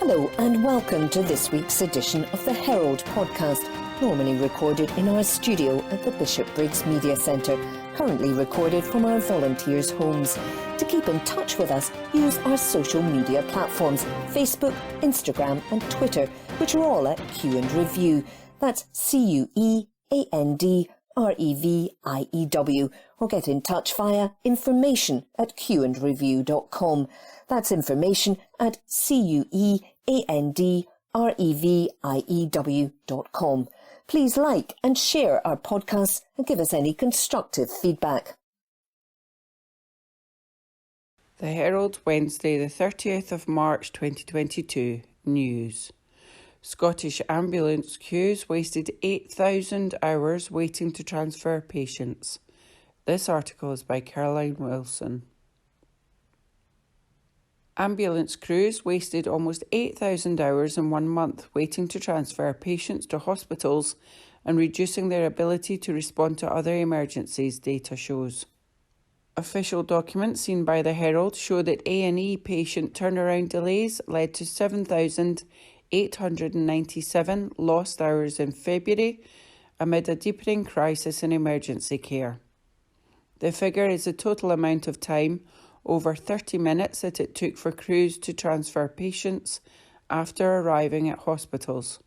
Hello and welcome to this week's edition of the Herald podcast, normally recorded in our studio at the Bishopbriggs Media Centre, currently recorded from our volunteers' homes. To keep in touch with us, use our social media platforms, Facebook, Instagram and Twitter, which are all at Q and Review. That's CUEANDREVIEW, or get in touch via information@qandreview.com. That's information@CUEANDREVIEW.com. Please like and share our podcasts and give us any constructive feedback. The Herald, Wednesday the 30th of March 2022. News. Scottish ambulance queues wasted 8,000 hours waiting to transfer patients. This article is by Caroline Wilson. Ambulance crews wasted almost 8,000 hours in 1 month waiting to transfer patients to hospitals and reducing their ability to respond to other emergencies, data shows. Official documents seen by the Herald show that A&E patient turnaround delays led to 7,897 lost hours in February amid a deepening crisis in emergency care. The figure is the total amount of time, over 30 minutes, that it took for crews to transfer patients after arriving at hospitals.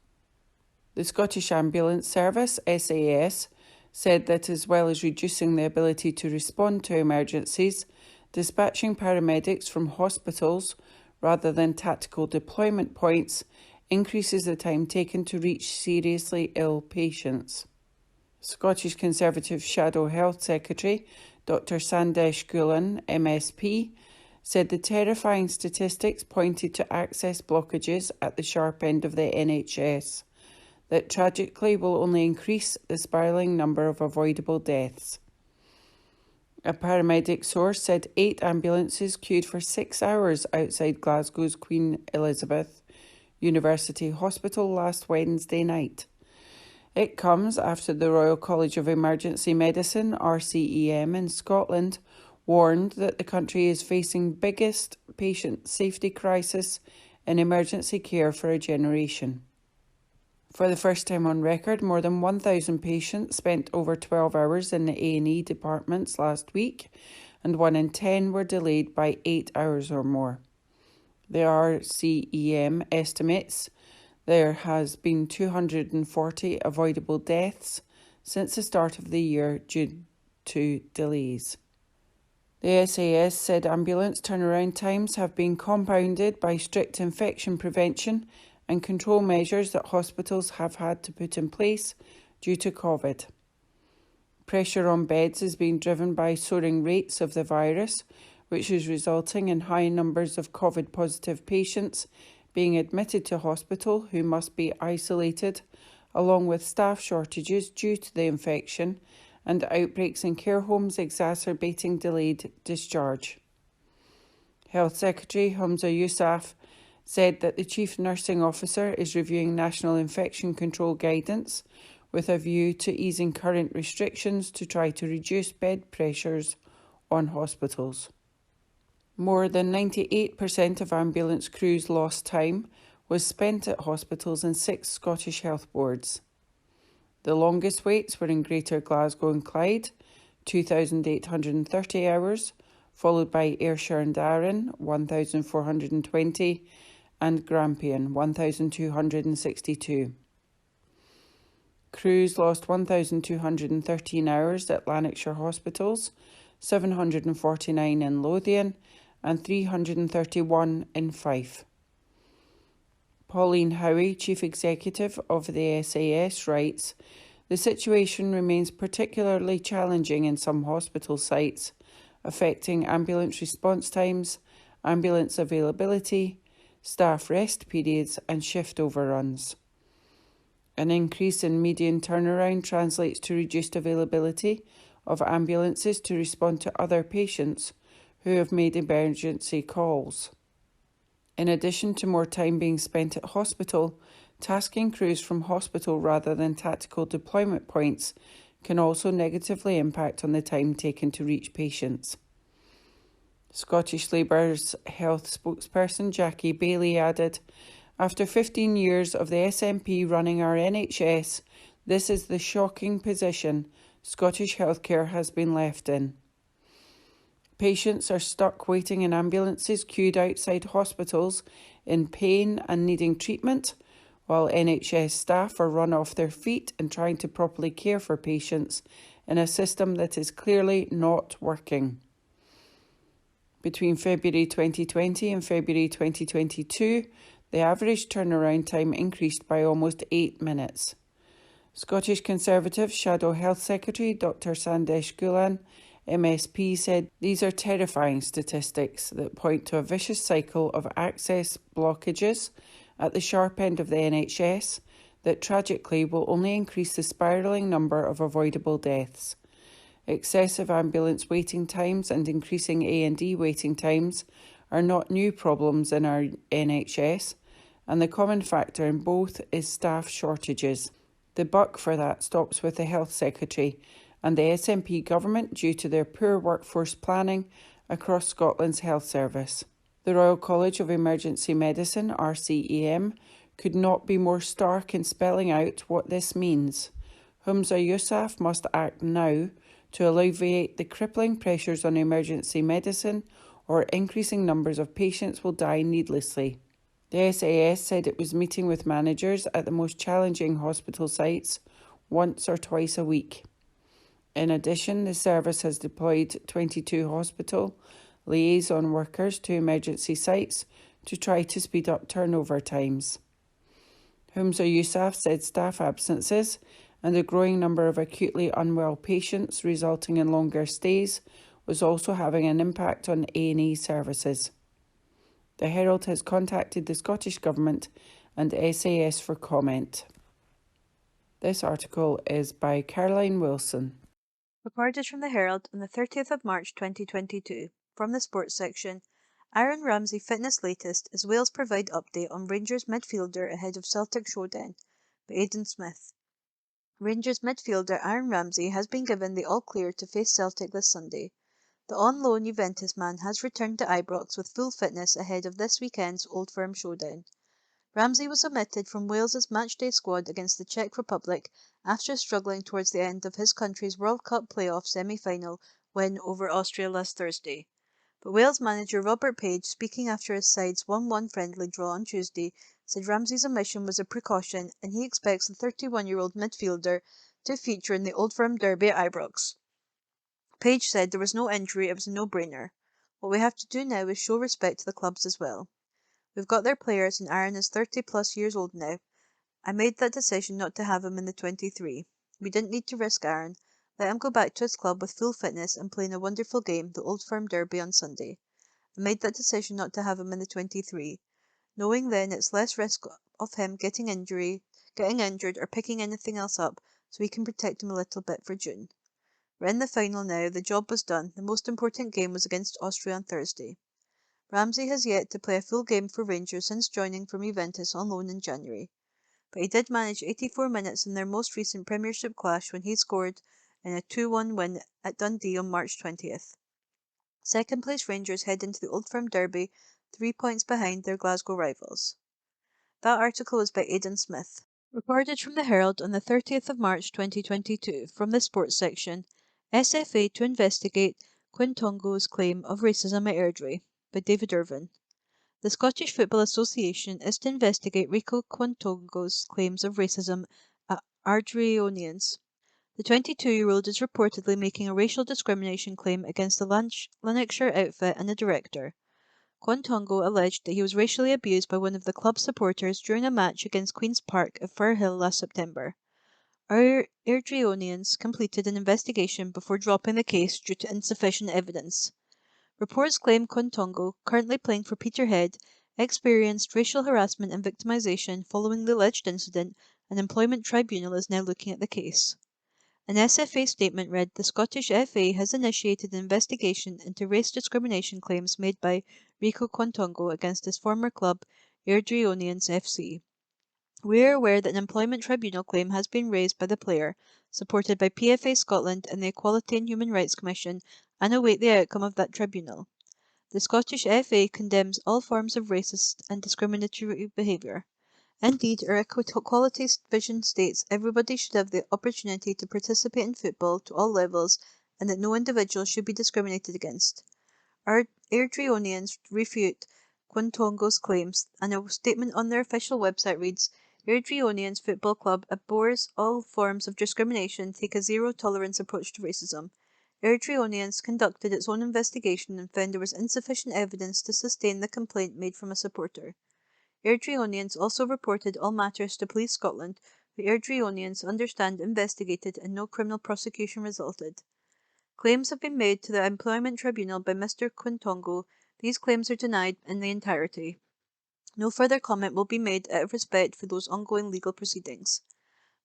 The Scottish Ambulance Service, SAS, said that as well as reducing the ability to respond to emergencies, dispatching paramedics from hospitals rather than tactical deployment points increases the time taken to reach seriously ill patients. Scottish Conservative Shadow Health Secretary Dr Sandesh Gulan, MSP, said the terrifying statistics pointed to access blockages at the sharp end of the NHS that tragically will only increase the spiralling number of avoidable deaths. A paramedic source said 8 ambulances queued for 6 hours outside Glasgow's Queen Elizabeth University Hospital last Wednesday night. It comes after the Royal College of Emergency Medicine, RCEM, in Scotland warned that the country is facing biggest patient safety crisis in emergency care for a generation. For the first time on record, more than 1,000 patients spent over 12 hours in the A&E departments last week, and 1 in 10 were delayed by 8 hours or more. The RCEM estimates there has been 240 avoidable deaths since the start of the year due to delays. The SAS said ambulance turnaround times have been compounded by strict infection prevention and control measures that hospitals have had to put in place due to COVID. Pressure on beds is being driven by soaring rates of the virus, which is resulting in high numbers of COVID-positive patients being admitted to hospital who must be isolated, along with staff shortages due to the infection and outbreaks in care homes exacerbating delayed discharge. Health Secretary Humza Yousaf said that the Chief Nursing Officer is reviewing national infection control guidance with a view to easing current restrictions to try to reduce bed pressures on hospitals. More than 98% of ambulance crews' lost time was spent at hospitals in 6 Scottish health boards. The longest waits were in Greater Glasgow and Clyde, 2,830 hours, followed by Ayrshire and Arran, 1,420, and Grampian, 1,262. Crews lost 1,213 hours at Lanarkshire hospitals, 749 in Lothian, and 331 in Fife. Pauline Howie, Chief Executive of the SAS, writes, "The situation remains particularly challenging in some hospital sites, affecting ambulance response times, ambulance availability, staff rest periods and shift overruns. An increase in median turnaround translates to reduced availability of ambulances to respond to other patients who have made emergency calls. In addition to more time being spent at hospital, tasking crews from hospital rather than tactical deployment points can also negatively impact on the time taken to reach patients." Scottish Labour's health spokesperson Jackie Bailey added, After 15 years of the SNP running our NHS, this is the shocking position Scottish healthcare has been left in. Patients are stuck waiting in ambulances queued outside hospitals in pain and needing treatment, while NHS staff are run off their feet in trying to properly care for patients in a system that is clearly not working. Between February 2020 and February 2022, the average turnaround time increased by almost 8 minutes. Scottish Conservative Shadow Health Secretary Dr Sandesh Gulan, MSP, said these are terrifying statistics that point to a vicious cycle of access blockages at the sharp end of the NHS that tragically will only increase the spiralling number of avoidable deaths. Excessive ambulance waiting times and increasing A&E waiting times are not new problems in our NHS, and the common factor in both is staff shortages. The buck for that stops with the Health Secretary and the SNP government due to their poor workforce planning across Scotland's health service. The Royal College of Emergency Medicine, RCEM, could not be more stark in spelling out what this means. Humza Yousaf must act now to alleviate the crippling pressures on emergency medicine, or increasing numbers of patients will die needlessly. The SAS said it was meeting with managers at the most challenging hospital sites once or twice a week. In addition, the service has deployed 22 hospital liaison workers to emergency sites to try to speed up turnover times. Humza Yousaf said staff absences and a growing number of acutely unwell patients resulting in longer stays was also having an impact on A&E services. The Herald has contacted the Scottish Government and SAS for comment. This article is by Caroline Wilson. Reported from the Herald on the 30th of March 2022. From the sports section, Aaron Ramsey fitness latest as Wales provide update on Rangers midfielder ahead of Celtic showdown by Aidan Smith. Rangers midfielder Aaron Ramsey has been given the all-clear to face Celtic this Sunday. The on-loan Juventus man has returned to Ibrox with full fitness ahead of this weekend's Old Firm showdown. Ramsey was omitted from Wales's matchday squad against the Czech Republic after struggling towards the end of his country's World Cup playoff semi-final win over Austria last Thursday. But Wales manager Robert Page, speaking after his side's 1-1 friendly draw on Tuesday, said Ramsey's omission was a precaution and he expects the 31-year-old midfielder to feature in the Old Firm derby at Ibrox. Page said there was no injury, it was a no-brainer. What we have to do now is show respect to the clubs as well. We've got their players and Aaron is 30 plus years old now. I made that decision not to have him in the 23. We didn't need to risk Aaron. Let him go back to his club with full fitness and playing a wonderful game, the Old Firm derby on Sunday. I made that decision not to have him in the 23. Knowing then it's less risk of him getting injured or picking anything else up, so we can protect him a little bit for June. We're in the final now, the job was done, the most important game was against Austria on Thursday. Ramsey has yet to play a full game for Rangers since joining from Juventus on loan in January, but he did manage 84 minutes in their most recent Premiership clash when he scored in a 2-1 win at Dundee on March 20th. Second place Rangers head into the Old Firm derby 3 points behind their Glasgow rivals. That article was by Aidan Smith. Reported from the Herald on the 30th of March 2022. From the sports section, SFA to investigate Quintongo's claim of racism at Airdrie by David Irvin. The Scottish Football Association is to investigate Rico Quintongo's claims of racism at Airdrieonians. The 22-year-old is reportedly making a racial discrimination claim against the Lanarkshire outfit and the director. Quintongo alleged that he was racially abused by one of the club's supporters during a match against Queen's Park at Firhill last September. Airdrieonians completed an investigation before dropping the case due to insufficient evidence. Reports claim Quintongo, currently playing for Peterhead, experienced racial harassment and victimisation following the alleged incident. An employment tribunal is now looking at the case. An SFA statement read, the Scottish FA has initiated an investigation into race discrimination claims made by Rico Quintongo against his former club, Airdrieonians FC. We are aware that an employment tribunal claim has been raised by the player, supported by PFA Scotland and the Equality and Human Rights Commission, and await the outcome of that tribunal. The Scottish FA condemns all forms of racist and discriminatory behaviour. Indeed, our equality vision states everybody should have the opportunity to participate in football to all levels and that no individual should be discriminated against. Our Airdrieonians refute Quintongo's claims, and a statement on their official website reads, Airdrieonians Football Club abhors all forms of discrimination, take a zero-tolerance approach to racism. Airdrieonians conducted its own investigation and found there was insufficient evidence to sustain the complaint made from a supporter. Airdrieonians also reported all matters to Police Scotland, who Airdrieonians understand investigated and no criminal prosecution resulted. Claims have been made to the Employment Tribunal by Mr. Quintongo. These claims are denied in the entirety. No further comment will be made out of respect for those ongoing legal proceedings.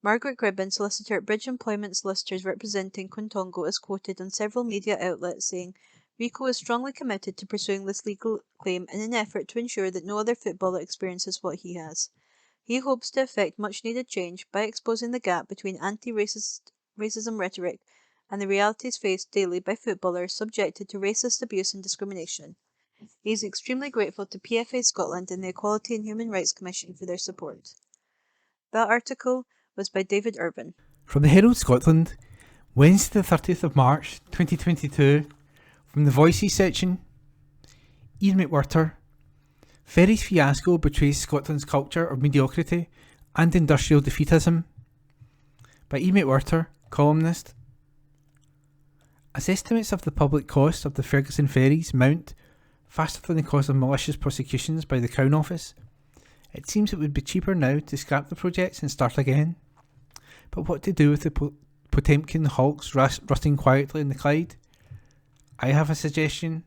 Margaret Gribben, solicitor at Bridge Employment Solicitors representing Quintongo, is quoted on several media outlets saying, Rico is strongly committed to pursuing this legal claim in an effort to ensure that no other footballer experiences what he has. He hopes to effect much-needed change by exposing the gap between anti-racism rhetoric and the realities faced daily by footballers subjected to racist abuse and discrimination. He is extremely grateful to PFA Scotland and the Equality and Human Rights Commission for their support. That article was by David Irvin. From the Herald Scotland, Wednesday the 30th of March 2022, from the Voices section, Ian McWhirter, Ferry's fiasco betrays Scotland's culture of mediocrity and industrial defeatism, by Ian McWhirter, columnist. As estimates of the public cost of the Ferguson ferries mount faster than the cost of malicious prosecutions by the Crown Office, it seems it would be cheaper now to scrap the projects and start again. But what to do with the Potemkin hulks rusting quietly in the Clyde? I have a suggestion.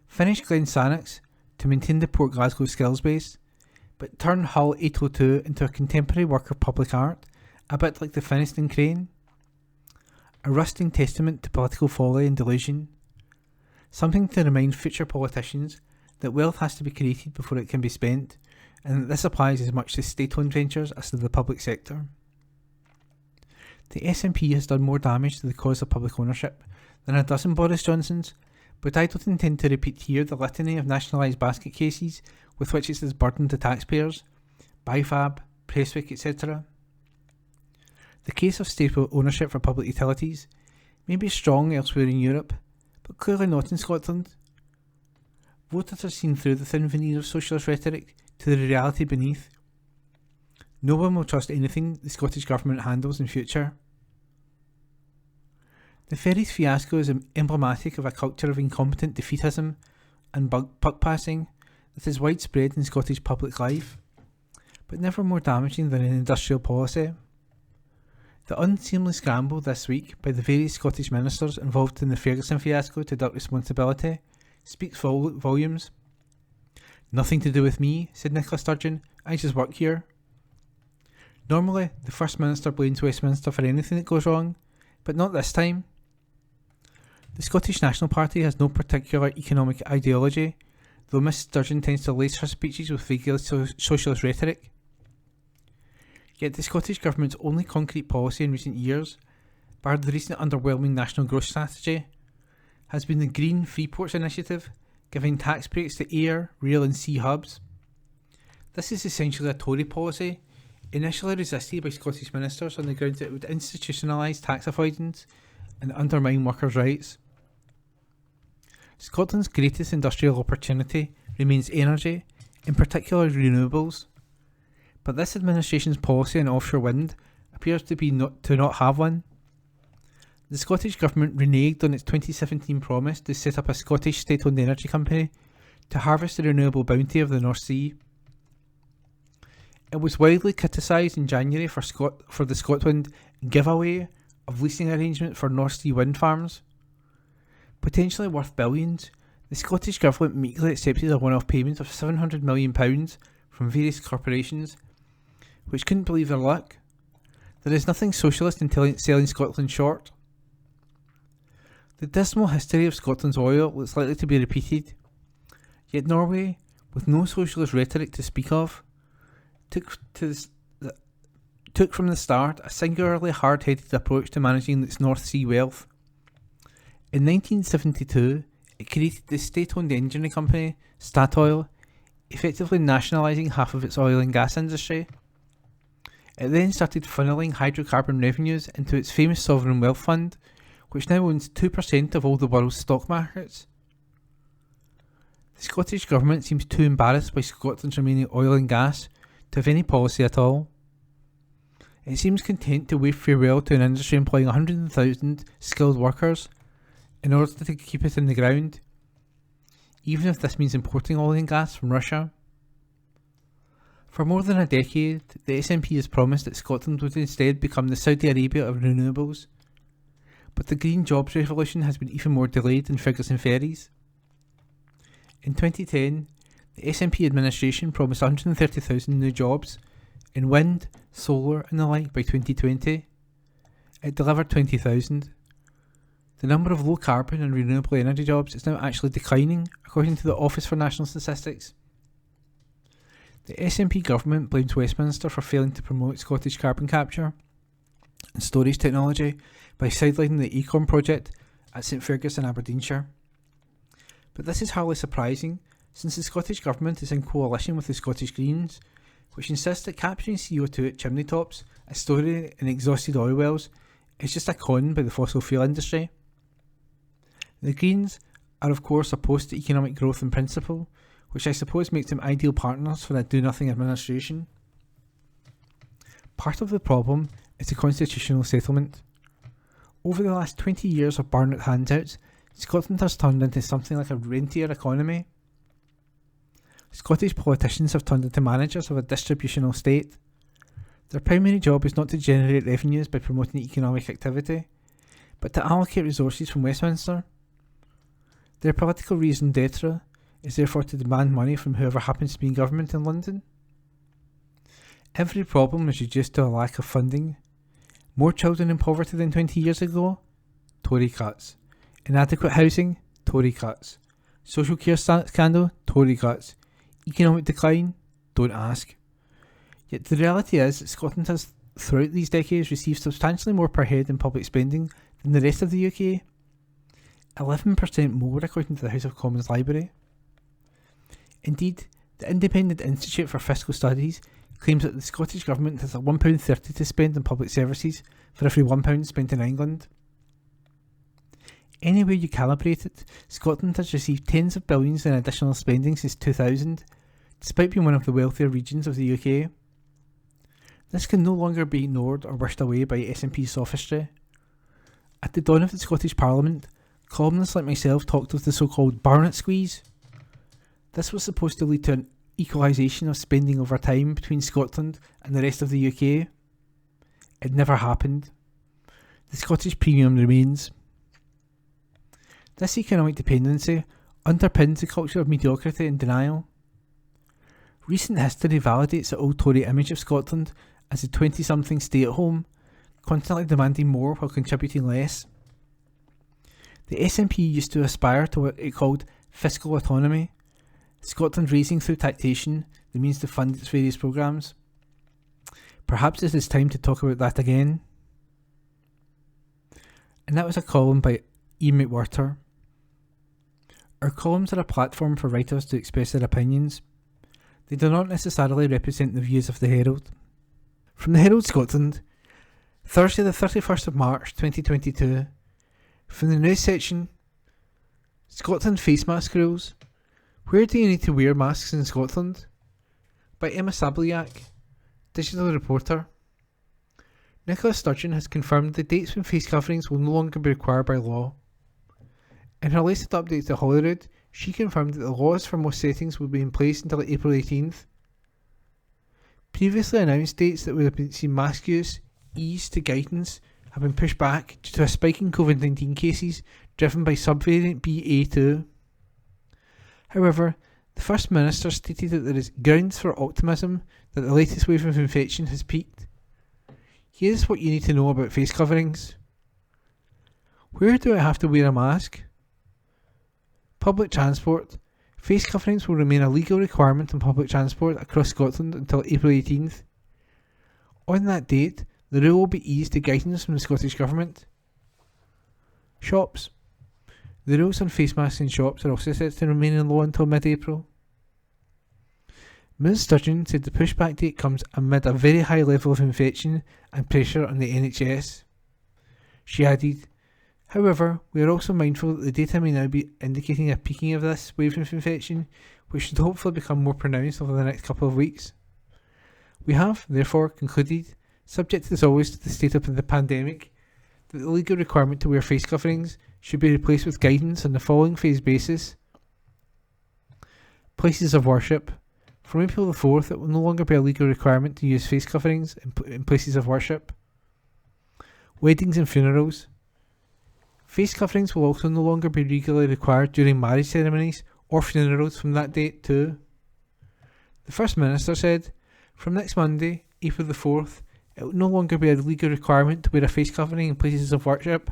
Finish Glensannox to maintain the Port Glasgow skills base, but turn Hull 802 into a contemporary work of public art, a bit like the Finnieston crane. A rusting testament to political folly and delusion. Something to remind future politicians that wealth has to be created before it can be spent, and that this applies as much to state-owned ventures as to the public sector. The SNP has done more damage to the cause of public ownership than a dozen Boris Johnsons, but I don't intend to repeat here the litany of nationalised basket cases with which it has burdened the taxpayers, Bifab, Prestwick, etc. The case of state ownership for public utilities may be strong elsewhere in Europe, but clearly not in Scotland. Voters are seen through the thin veneer of socialist rhetoric to the reality beneath. No one will trust anything the Scottish Government handles in future. The ferries fiasco is emblematic of a culture of incompetent defeatism and buck passing that is widespread in Scottish public life, but never more damaging than in industrial policy. The unseemly scramble this week by the various Scottish ministers involved in the Ferguson fiasco to duck responsibility speaks volumes. Nothing to do with me, said Nicola Sturgeon, I just work here. Normally, the First Minister blames Westminster for anything that goes wrong, but not this time. The Scottish National Party has no particular economic ideology, though Miss Sturgeon tends to lace her speeches with vaguely socialist rhetoric. Yet the Scottish Government's only concrete policy in recent years, bar the recent underwhelming national growth strategy, has been the Green Freeports Initiative, giving tax breaks to air, rail and sea hubs. This is essentially a Tory policy, initially resisted by Scottish ministers on the grounds that it would institutionalise tax avoidance and undermine workers' rights. Scotland's greatest industrial opportunity remains energy, in particular renewables, but this administration's policy on offshore wind appears to not have one. The Scottish Government reneged on its 2017 promise to set up a Scottish state-owned energy company to harvest the renewable bounty of the North Sea. It was widely criticised in January for the ScotWind giveaway of leasing arrangement for North Sea wind farms. Potentially worth billions, the Scottish Government meekly accepted a one-off payment of £700 million from various corporations, which couldn't believe their luck. There is nothing socialist in selling Scotland short. The dismal history of Scotland's oil looks likely to be repeated, yet Norway, with no socialist rhetoric to speak of, took from the start a singularly hard-headed approach to managing its North Sea wealth. In 1972, It created the state-owned energy company, Statoil, effectively nationalising half of its oil and gas industry. It then started funneling hydrocarbon revenues into its famous sovereign wealth fund, which now owns 2% of all the world's stock markets. The Scottish Government seems too embarrassed by Scotland's remaining oil and gas to have any policy at all. It seems content to wave farewell to an industry employing 100,000 skilled workers in order to keep it in the ground, even if this means importing oil and gas from Russia. For more than a decade, the SNP has promised that Scotland would instead become the Saudi Arabia of renewables, but the green jobs revolution has been even more delayed than figures and ferries. In 2010, the SNP administration promised 130,000 new jobs in wind, solar and the like by 2020. It delivered 20,000. The number of low carbon and renewable energy jobs is now actually declining, according to the Office for National Statistics. The SNP government blames Westminster for failing to promote Scottish carbon capture and storage technology by sidelining the Acorn project at St Fergus in Aberdeenshire. But this is hardly surprising, since the Scottish Government is in coalition with the Scottish Greens, which insist that capturing CO2 at chimney tops and storing it in exhausted oil wells is just a con by the fossil fuel industry. The Greens are of course opposed to economic growth in principle, which I suppose makes them ideal partners for a do-nothing administration. Part of the problem is the constitutional settlement. Over the last 20 years of Barnett handouts, Scotland has turned into something like a rentier economy. Scottish politicians have turned into managers of a distributional state. Their primary job is not to generate revenues by promoting economic activity, but to allocate resources from Westminster. Their political raison d'etre is therefore to demand money from whoever happens to be in government in London. Every problem is reduced to a lack of funding. More children in poverty than 20 years ago? Tory cuts. Inadequate housing? Tory cuts. Social care scandal? Tory cuts. Economic decline? Don't ask. Yet the reality is that Scotland has, throughout these decades, received substantially more per head in public spending than the rest of the UK. 11% more according to the House of Commons Library. Indeed, the Independent Institute for Fiscal Studies claims that the Scottish Government has £1.30 to spend on public services for every £1 spent in England. Anywhere you calibrate it, Scotland has received tens of billions in additional spending since 2000, despite being one of the wealthier regions of the UK. This can no longer be ignored or wished away by SNP sophistry. At the dawn of the Scottish Parliament, columnists like myself talked of the so-called Barnett squeeze. This was supposed to lead to an equalisation of spending over time between Scotland and the rest of the UK. It never happened. The Scottish premium remains. This economic dependency underpins the culture of mediocrity and denial. Recent history validates the old Tory image of Scotland as a 20-something stay-at-home, constantly demanding more while contributing less. The SNP used to aspire to what it called fiscal autonomy, Scotland raising through taxation the means to fund its various programmes. Perhaps it is time to talk about that again. And that was a column by Ian McWhirter. Our columns are a platform for writers to express their opinions. They do not necessarily represent the views of the Herald. From the Herald Scotland, Thursday the 31st of March 2022, from the news section, Scotland face mask rules. Where do you need to wear masks in Scotland? By Emma Sabliak, digital reporter. Nicola Sturgeon has confirmed the dates when face coverings will no longer be required by law. In her latest update to Holyrood, she confirmed that the laws for most settings will be in place until April 18th. Previously announced dates that would have seen mask use ease to guidance have been pushed back due to a spike in COVID-19 cases driven by subvariant BA2. However, the First Minister stated that there is grounds for optimism that the latest wave of infection has peaked. Here's what you need to know about face coverings. Where do I have to wear a mask? Public transport. Face coverings will remain a legal requirement on public transport across Scotland until April 18th. On that date, the rule will be eased to guidance from the Scottish Government. Shops. The rules on face masks in shops are also set to remain in law until mid-April. Ms Sturgeon said the pushback date comes amid a very high level of infection and pressure on the NHS. She added, "However, we are also mindful that the data may now be indicating a peaking of this wave of infection, which should hopefully become more pronounced over the next couple of weeks. We have, therefore, concluded, subject as always to the state of the pandemic, that the legal requirement to wear face coverings should be replaced with guidance on the following phased basis. Places of worship. From April the 4th, it will no longer be a legal requirement to use face coverings in places of worship. Weddings and funerals. Face coverings will also no longer be legally required during marriage ceremonies or funerals from that date too." The First Minister said, "From next Monday, April the 4th, it will no longer be a legal requirement to wear a face covering in places of worship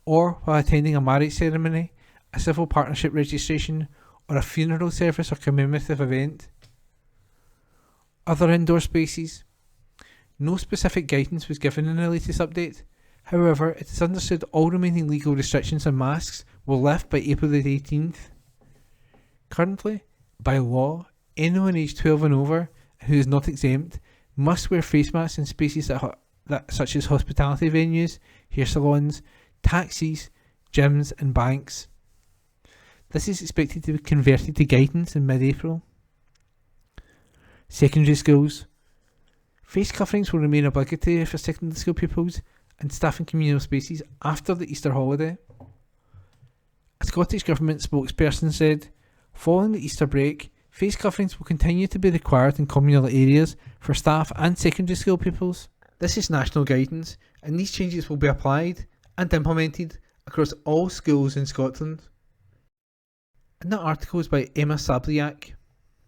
or while attending a marriage ceremony, a civil partnership registration, or a funeral service or commemorative event. Other indoor spaces. No specific guidance was given in the latest update. However, it is understood all remaining legal restrictions on masks will lift by April the 18th. Currently, by law, anyone aged 12 and over who is not exempt must wear face masks in spaces such as hospitality venues, hair salons, taxis, gyms and banks. This is expected to be converted to guidance in mid-April. Secondary schools. Face coverings will remain obligatory for secondary school pupils and staff in communal spaces after the Easter holiday. A Scottish Government spokesperson said, "Following the Easter break, face coverings will continue to be required in communal areas for staff and secondary school pupils. This is national guidance, and these changes will be applied and implemented across all schools in Scotland." And that article is by Emma Sabliak.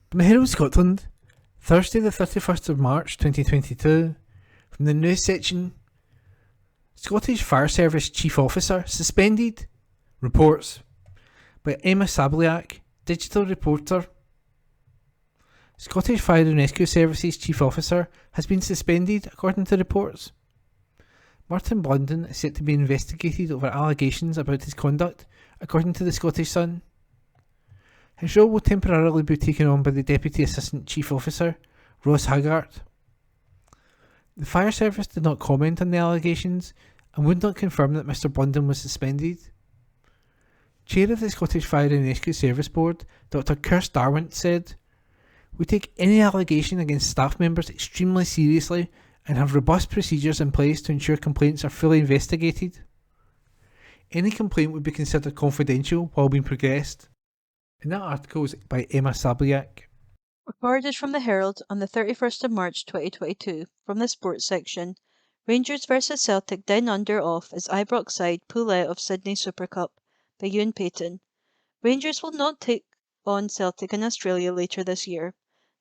From the Herald Scotland, Thursday the 31st of March 2022, from the news section, Scottish Fire Service Chief Officer suspended. Reports by Emma Sabliak, digital reporter. Scottish Fire and Rescue Services Chief Officer has been suspended according to reports. Martin Blunden is set to be investigated over allegations about his conduct, according to the Scottish Sun. His role will temporarily be taken on by the Deputy Assistant Chief Officer, Ross Haggart. The fire service did not comment on the allegations and would not confirm that Mr Blunden was suspended. Chair of the Scottish Fire and Rescue Service Board, Dr Kirst Darwent, said, "We take any allegation against staff members extremely seriously and have robust procedures in place to ensure complaints are fully investigated. Any complaint would be considered confidential while being progressed." And that article is by Emma Sabliak. Recorded from the Herald on the 31st of March 2022, from the sports section, Rangers vs Celtic Down Under off as Ibrox side pull out of Sydney Super Cup, by Ewan Payton. Rangers will not take on Celtic in Australia later this year.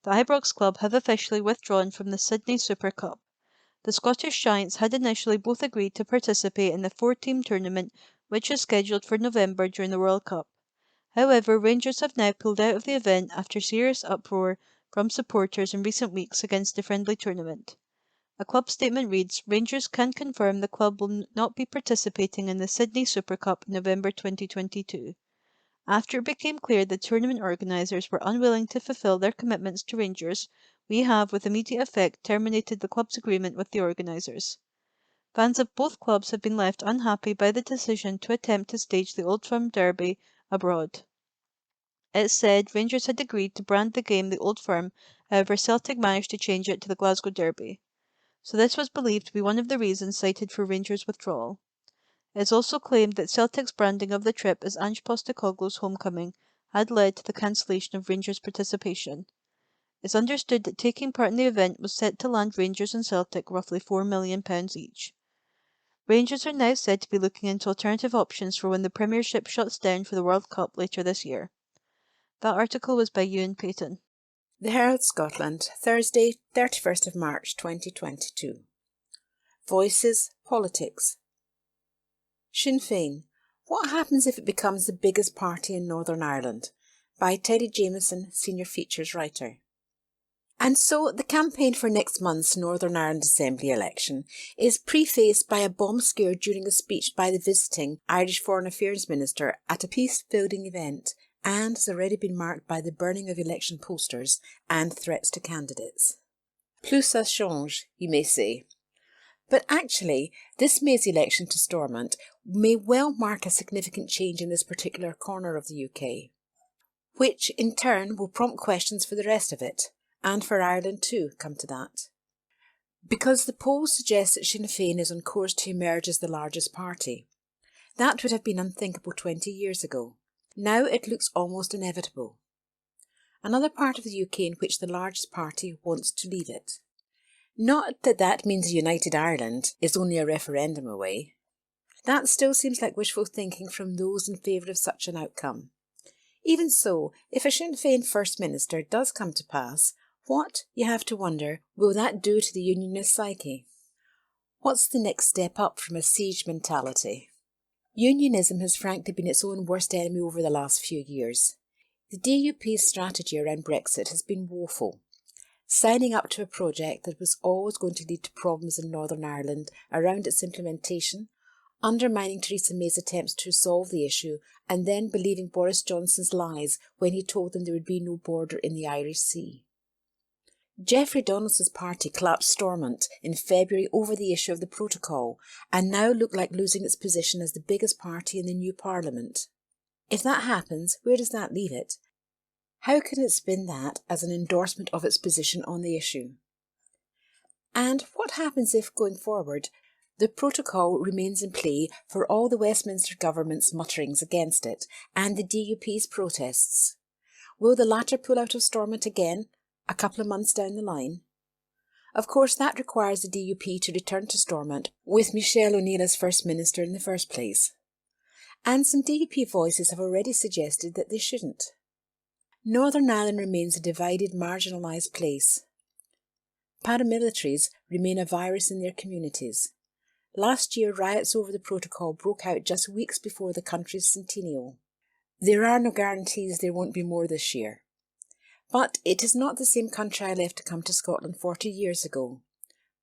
The Ibrox club have officially withdrawn from the Sydney Super Cup. The Scottish Giants had initially both agreed to participate in the 4-team tournament, which is scheduled for November during the World Cup. However, Rangers have now pulled out of the event after serious uproar from supporters in recent weeks against the friendly tournament. A club statement reads, "Rangers can confirm the club will not be participating in the Sydney Super Cup in November 2022. After it became clear the tournament organisers were unwilling to fulfil their commitments to Rangers, we have, with immediate effect, terminated the club's agreement with the organisers." Fans of both clubs have been left unhappy by the decision to attempt to stage the Old Firm Derby abroad. It said Rangers had agreed to brand the game the Old Firm, however Celtic managed to change it to the Glasgow Derby. So this was believed to be one of the reasons cited for Rangers' withdrawal. It is also claimed that Celtic's branding of the trip as Ange Postecoglou's homecoming had led to the cancellation of Rangers' participation. It is understood that taking part in the event was set to land Rangers and Celtic roughly £4 million each. Rangers are now said to be looking into alternative options for when the Premiership shuts down for the World Cup later this year. That article was by Ewan Payton. The Herald Scotland, Thursday, 31st of March 2022. Voices, Politics. Sinn Féin. What happens if it becomes the biggest party in Northern Ireland? By Teddy Jameson, Senior Features Writer. And so the campaign for next month's Northern Ireland Assembly election is prefaced by a bomb scare during a speech by the visiting Irish Foreign Affairs Minister at a peace-building event, and has already been marked by the burning of election posters and threats to candidates. Plus ça change, you may say. But actually, this May's election to Stormont may well mark a significant change in this particular corner of the UK, which in turn will prompt questions for the rest of it, and for Ireland too, come to that. Because the polls suggest that Sinn Féin is on course to emerge as the largest party. That would have been unthinkable 20 years ago. Now it looks almost inevitable. Another part of the UK in which the largest party wants to leave it. Not that that means a united Ireland is only a referendum away. That still seems like wishful thinking from those in favour of such an outcome. Even so, if a Sinn Féin First Minister does come to pass, what, you have to wonder, will that do to the unionist psyche? What's the next step up from a siege mentality? Unionism has frankly been its own worst enemy over the last few years. The DUP's strategy around Brexit has been woeful. Signing up to a project that was always going to lead to problems in Northern Ireland around its implementation, undermining Theresa May's attempts to resolve the issue, and then believing Boris Johnson's lies when he told them there would be no border in the Irish Sea. Geoffrey Donaldson's party collapsed Stormont in February over the issue of the protocol, and now look like losing its position as the biggest party in the new Parliament. If that happens, where does that leave it? How can it spin that as an endorsement of its position on the issue? And what happens if, going forward, the protocol remains in play for all the Westminster government's mutterings against it and the DUP's protests? Will the latter pull out of Stormont again, a couple of months down the line? Of course, that requires the DUP to return to Stormont with Michelle O'Neill as First Minister in the first place. And some DUP voices have already suggested that they shouldn't. Northern Ireland remains a divided, marginalised place. Paramilitaries remain a virus in their communities. Last year, riots over the protocol broke out just weeks before the country's centennial. There are no guarantees there won't be more this year. But it is not the same country I left to come to Scotland 40 years ago.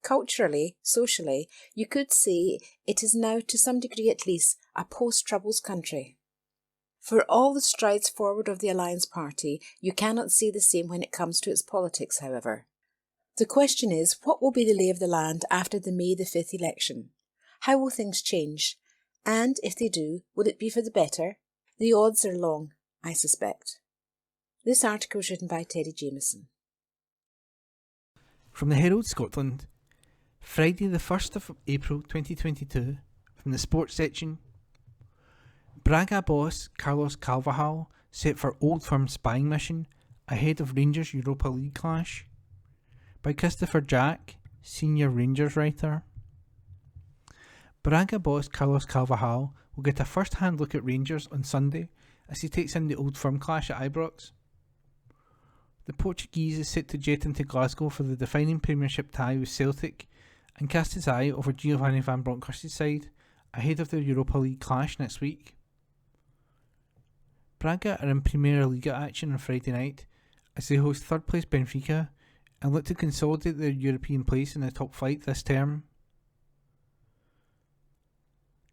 Culturally, socially, you could say it is now, to some degree at least, a post-Troubles country. For all the strides forward of the Alliance Party, you cannot say the same when it comes to its politics, however. The question is, what will be the lay of the land after the May the 5th election? How will things change? And if they do, will it be for the better? The odds are long, I suspect. This article was written by Teddy Jameson. From the Herald Scotland, Friday the 1st of April 2022, from the sports section. Braga boss Carlos Carvalhal set for Old Firm spying mission ahead of Rangers Europa League clash. By Christopher Jack, senior Rangers writer. Braga boss Carlos Carvalhal will get a first-hand look at Rangers on Sunday as he takes in the Old Firm clash at Ibrox. The Portuguese is set to jet into Glasgow for the defining Premiership tie with Celtic and cast his eye over Giovanni van Bronckhorst's side ahead of the Europa League clash next week. Braga are in Premier Liga action on Friday night as they host third-place Benfica and look to consolidate their European place in the top flight this term.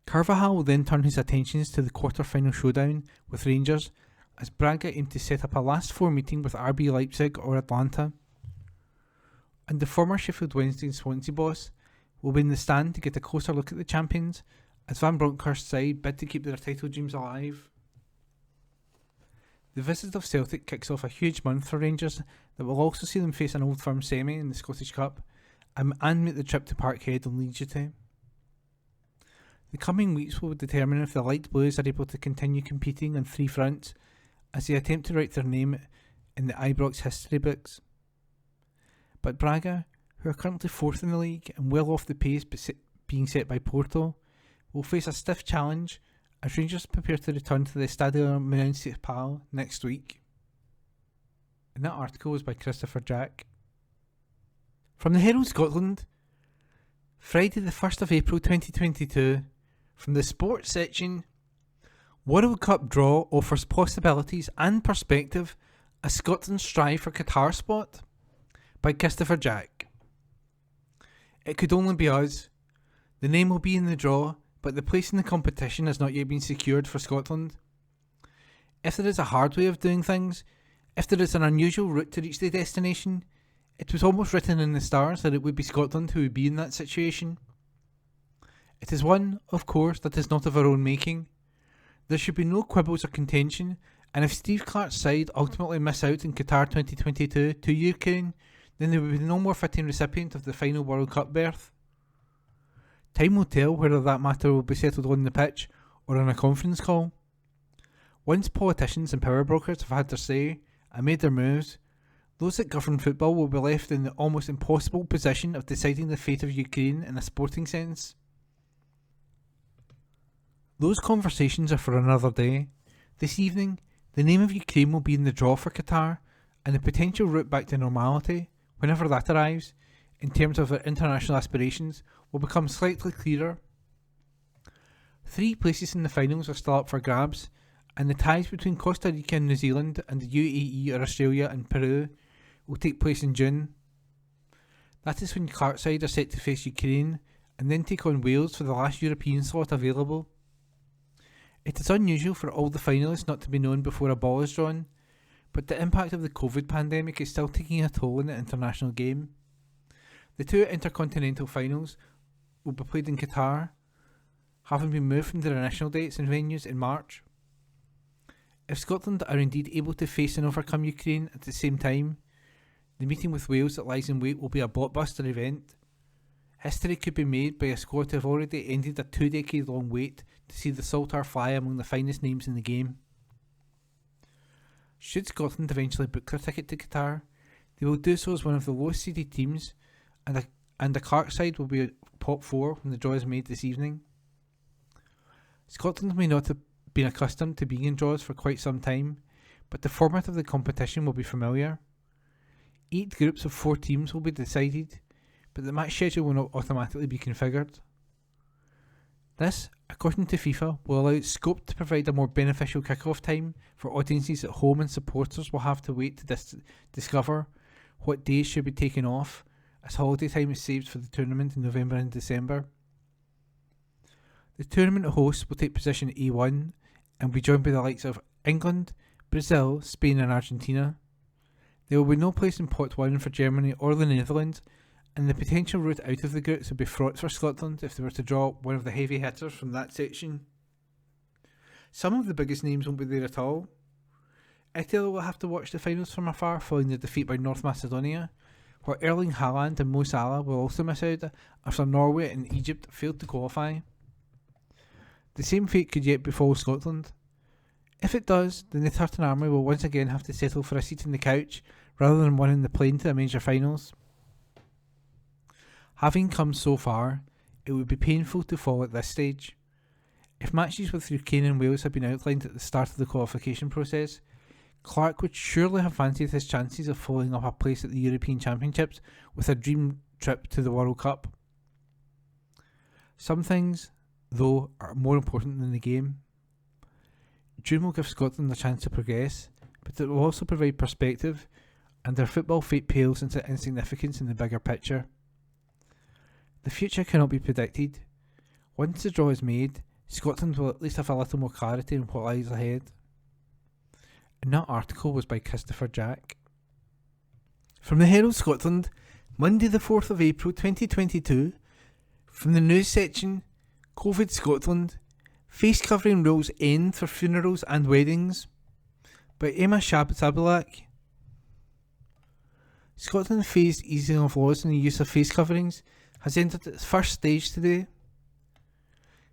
Carvajal will then turn his attentions to the quarter-final showdown with Rangers as Braga aim to set up a last-four meeting with RB Leipzig or Atlanta. And the former Sheffield Wednesday and Swansea boss will be in the stand to get a closer look at the champions as Van Bronckhorst's side bid to keep their title dreams alive. The visit of Celtic kicks off a huge month for Rangers that will also see them face an Old Firm semi in the Scottish Cup and make the trip to Parkhead on League duty. The coming weeks will determine if the Light Blues are able to continue competing on three fronts as they attempt to write their name in the Ibrox history books. But Braga, who are currently fourth in the league and well off the pace being set by Porto, will face a stiff challenge as Rangers prepare to return to the Stadio Municipal next week. And that article was by Christopher Jack. From the Herald Scotland, Friday the 1st of April 2022, from the sports section. World Cup draw offers possibilities and perspective as Scotland strive for Qatar spot. by Christopher Jack. It could only be us. The name will be in the draw, but the place in the competition has not yet been secured for Scotland. If there is a hard way of doing things, if there is an unusual route to reach the destination, it was almost written in the stars that it would be Scotland who would be in that situation. It is one, of course, that is not of our own making. There should be no quibbles or contention, and if Steve Clarke's side ultimately miss out in Qatar 2022 to Ukraine, then there will be no more fitting recipient of the final World Cup berth. Time will tell whether that matter will be settled on the pitch or on a conference call. Once politicians and power brokers have had their say and made their moves, those that govern football will be left in the almost impossible position of deciding the fate of Ukraine in a sporting sense. Those conversations are for another day. This evening, the name of Ukraine will be in the draw for Qatar, and the potential route back to normality, whenever that arrives, in terms of their international aspirations, will become slightly clearer. 3 places in the finals are still up for grabs, and the ties between Costa Rica and New Zealand and the UAE or Australia and Peru will take place in June. That is when Clarke's side are set to face Ukraine and then take on Wales for the last European slot available. It is unusual for all the finalists not to be known before a ball is drawn, but the impact of the COVID pandemic is still taking a toll in the international game. The 2 intercontinental finals will be played in Qatar, having been moved from their initial dates and venues in March. If Scotland are indeed able to face and overcome Ukraine at the same time, the meeting with Wales that lies in wait will be a blockbuster event. History could be made by a squad to have already ended a 2-decade-long wait to see the Saltire fly among the finest names in the game. Should Scotland eventually book their ticket to Qatar, they will do so as one of the lowest seeded teams, and the Clarke side will be top 4 when the draw is made this evening. Scotland may not have been accustomed to being in draws for quite some time, but the format of the competition will be familiar. 8 groups of 4 teams will be decided, but the match schedule will not automatically be configured. This, according to FIFA, will allow scope to provide a more beneficial kick-off time for audiences at home, and supporters will have to wait to discover what days should be taken off, as holiday time is saved for the tournament in November and December. The tournament hosts will take position A1 and be joined by the likes of England, Brazil, Spain and Argentina. There will be no place in pot 1 for Germany or the Netherlands, and the potential route out of the groups would be fraught for Scotland if they were to draw one of the heavy hitters from that section. Some of the biggest names won't be there at all. Italy will have to watch the finals from afar following the defeat by North Macedonia, while Erling Haaland and Mo Salah will also miss out after Norway and Egypt failed to qualify. The same fate could yet befall Scotland. If it does, then the Tartan Army will once again have to settle for a seat in the couch rather than one in the plane to the major finals. Having come so far, it would be painful to fall at this stage. If matches with Ukraine and Wales had been outlined at the start of the qualification process, Clarke would surely have fancied his chances of following up a place at the European Championships with a dream trip to the World Cup. Some things, though, are more important than the game. June will give Scotland a chance to progress, but it will also provide perspective, and their football fate pales into insignificance in the bigger picture. The future cannot be predicted. Once the draw is made, Scotland will at least have a little more clarity on what lies ahead. And that article was by Christopher Jack. From the Herald Scotland, Monday the 4th of April 2022, from the news section, COVID Scotland, face covering rules end for funerals and weddings, by Emma Zabilak. Scotland phased easing of laws on the use of face coverings has entered its first stage today.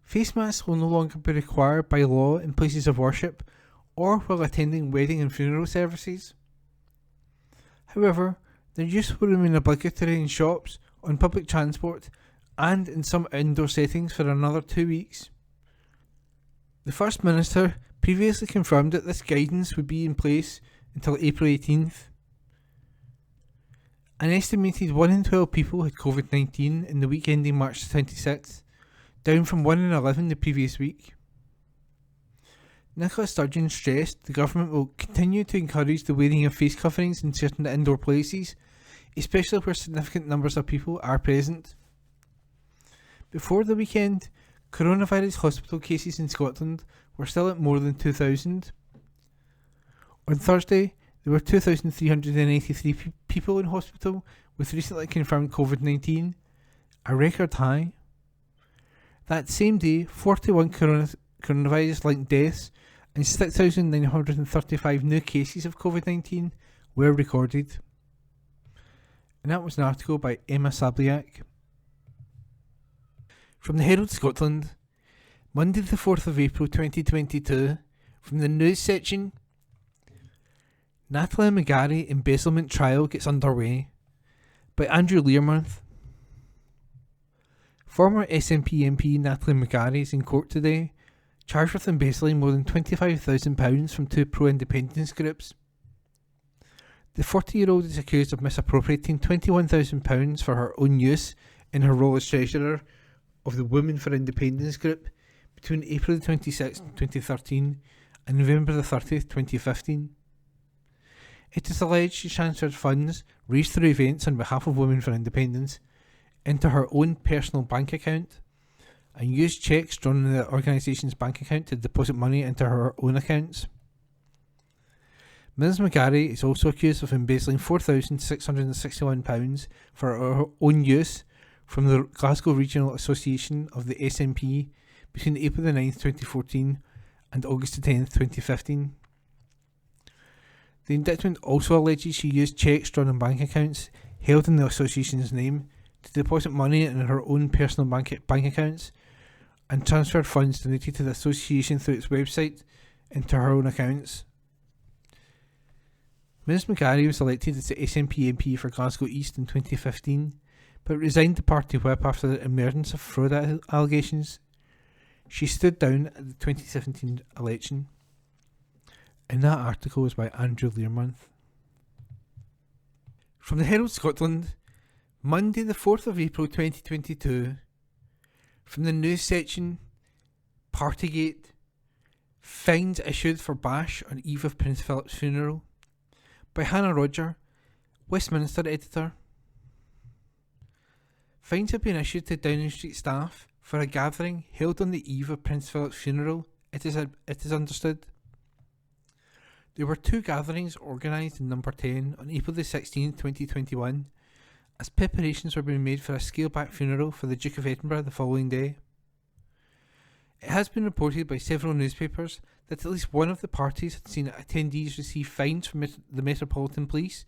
Face masks will no longer be required by law in places of worship or while attending wedding and funeral services. However, their use will remain obligatory in shops, on public transport and in some indoor settings for another 2 weeks. The First Minister previously confirmed that this guidance would be in place until April 18th. An estimated 1 in 12 people had COVID-19 in the week ending March 26th, down from 1 in 11 the previous week. Nicola Sturgeon stressed the government will continue to encourage the wearing of face coverings in certain indoor places, especially where significant numbers of people are present. Before the weekend, coronavirus hospital cases in Scotland were still at more than 2,000. On Thursday, there were 2,383 people in hospital with recently confirmed COVID-19, a record high. That same day, 41 coronavirus-linked deaths and 6,935 new cases of COVID-19 were recorded. And that was an article by Emma Sabliak. From the Herald Scotland, Monday the 4th of April 2022, from the news section, Natalie and Magari embezzlement trial gets underway, by Andrew Learmonth. Former SNP MP Natalie Magari is in court today, charged with embezzling more than £25,000 from two pro-independence groups. The 40-year-old is accused of misappropriating £21,000 for her own use in her role as treasurer of the Women for Independence group between April 26, 2013 and November 30, 2015. It is alleged she transferred funds raised through events on behalf of Women for Independence into her own personal bank account and used cheques drawn on the organisation's bank account to deposit money into her own accounts. Ms Magari is also accused of embezzling £4,661 for her own use from the Glasgow Regional Association of the SNP between April 9, 2014 and August 10, 2015. The indictment also alleges she used cheques drawn on bank accounts held in the association's name to deposit money in her own personal bank accounts and transferred funds donated to the association through its website into her own accounts. Ms Magari was elected as the SNP MP for Glasgow East in 2015, but resigned the party whip after the emergence of fraud allegations. She stood down at the 2017 election. And that article was by Andrew Learmonth. From the Herald Scotland, Monday the 4th of April 2022, from the news section, Partygate, fines issued for bash on eve of Prince Philip's funeral, by Hannah Roger, Westminster editor. Fines have been issued to Downing Street staff for a gathering held on the eve of Prince Philip's funeral, it is understood. There were two gatherings organised in Number 10 on April the 16th, 2021, as preparations were being made for a scaled-back funeral for the Duke of Edinburgh the following day. It has been reported by several newspapers that at least one of the parties had seen attendees receive fines from the Metropolitan Police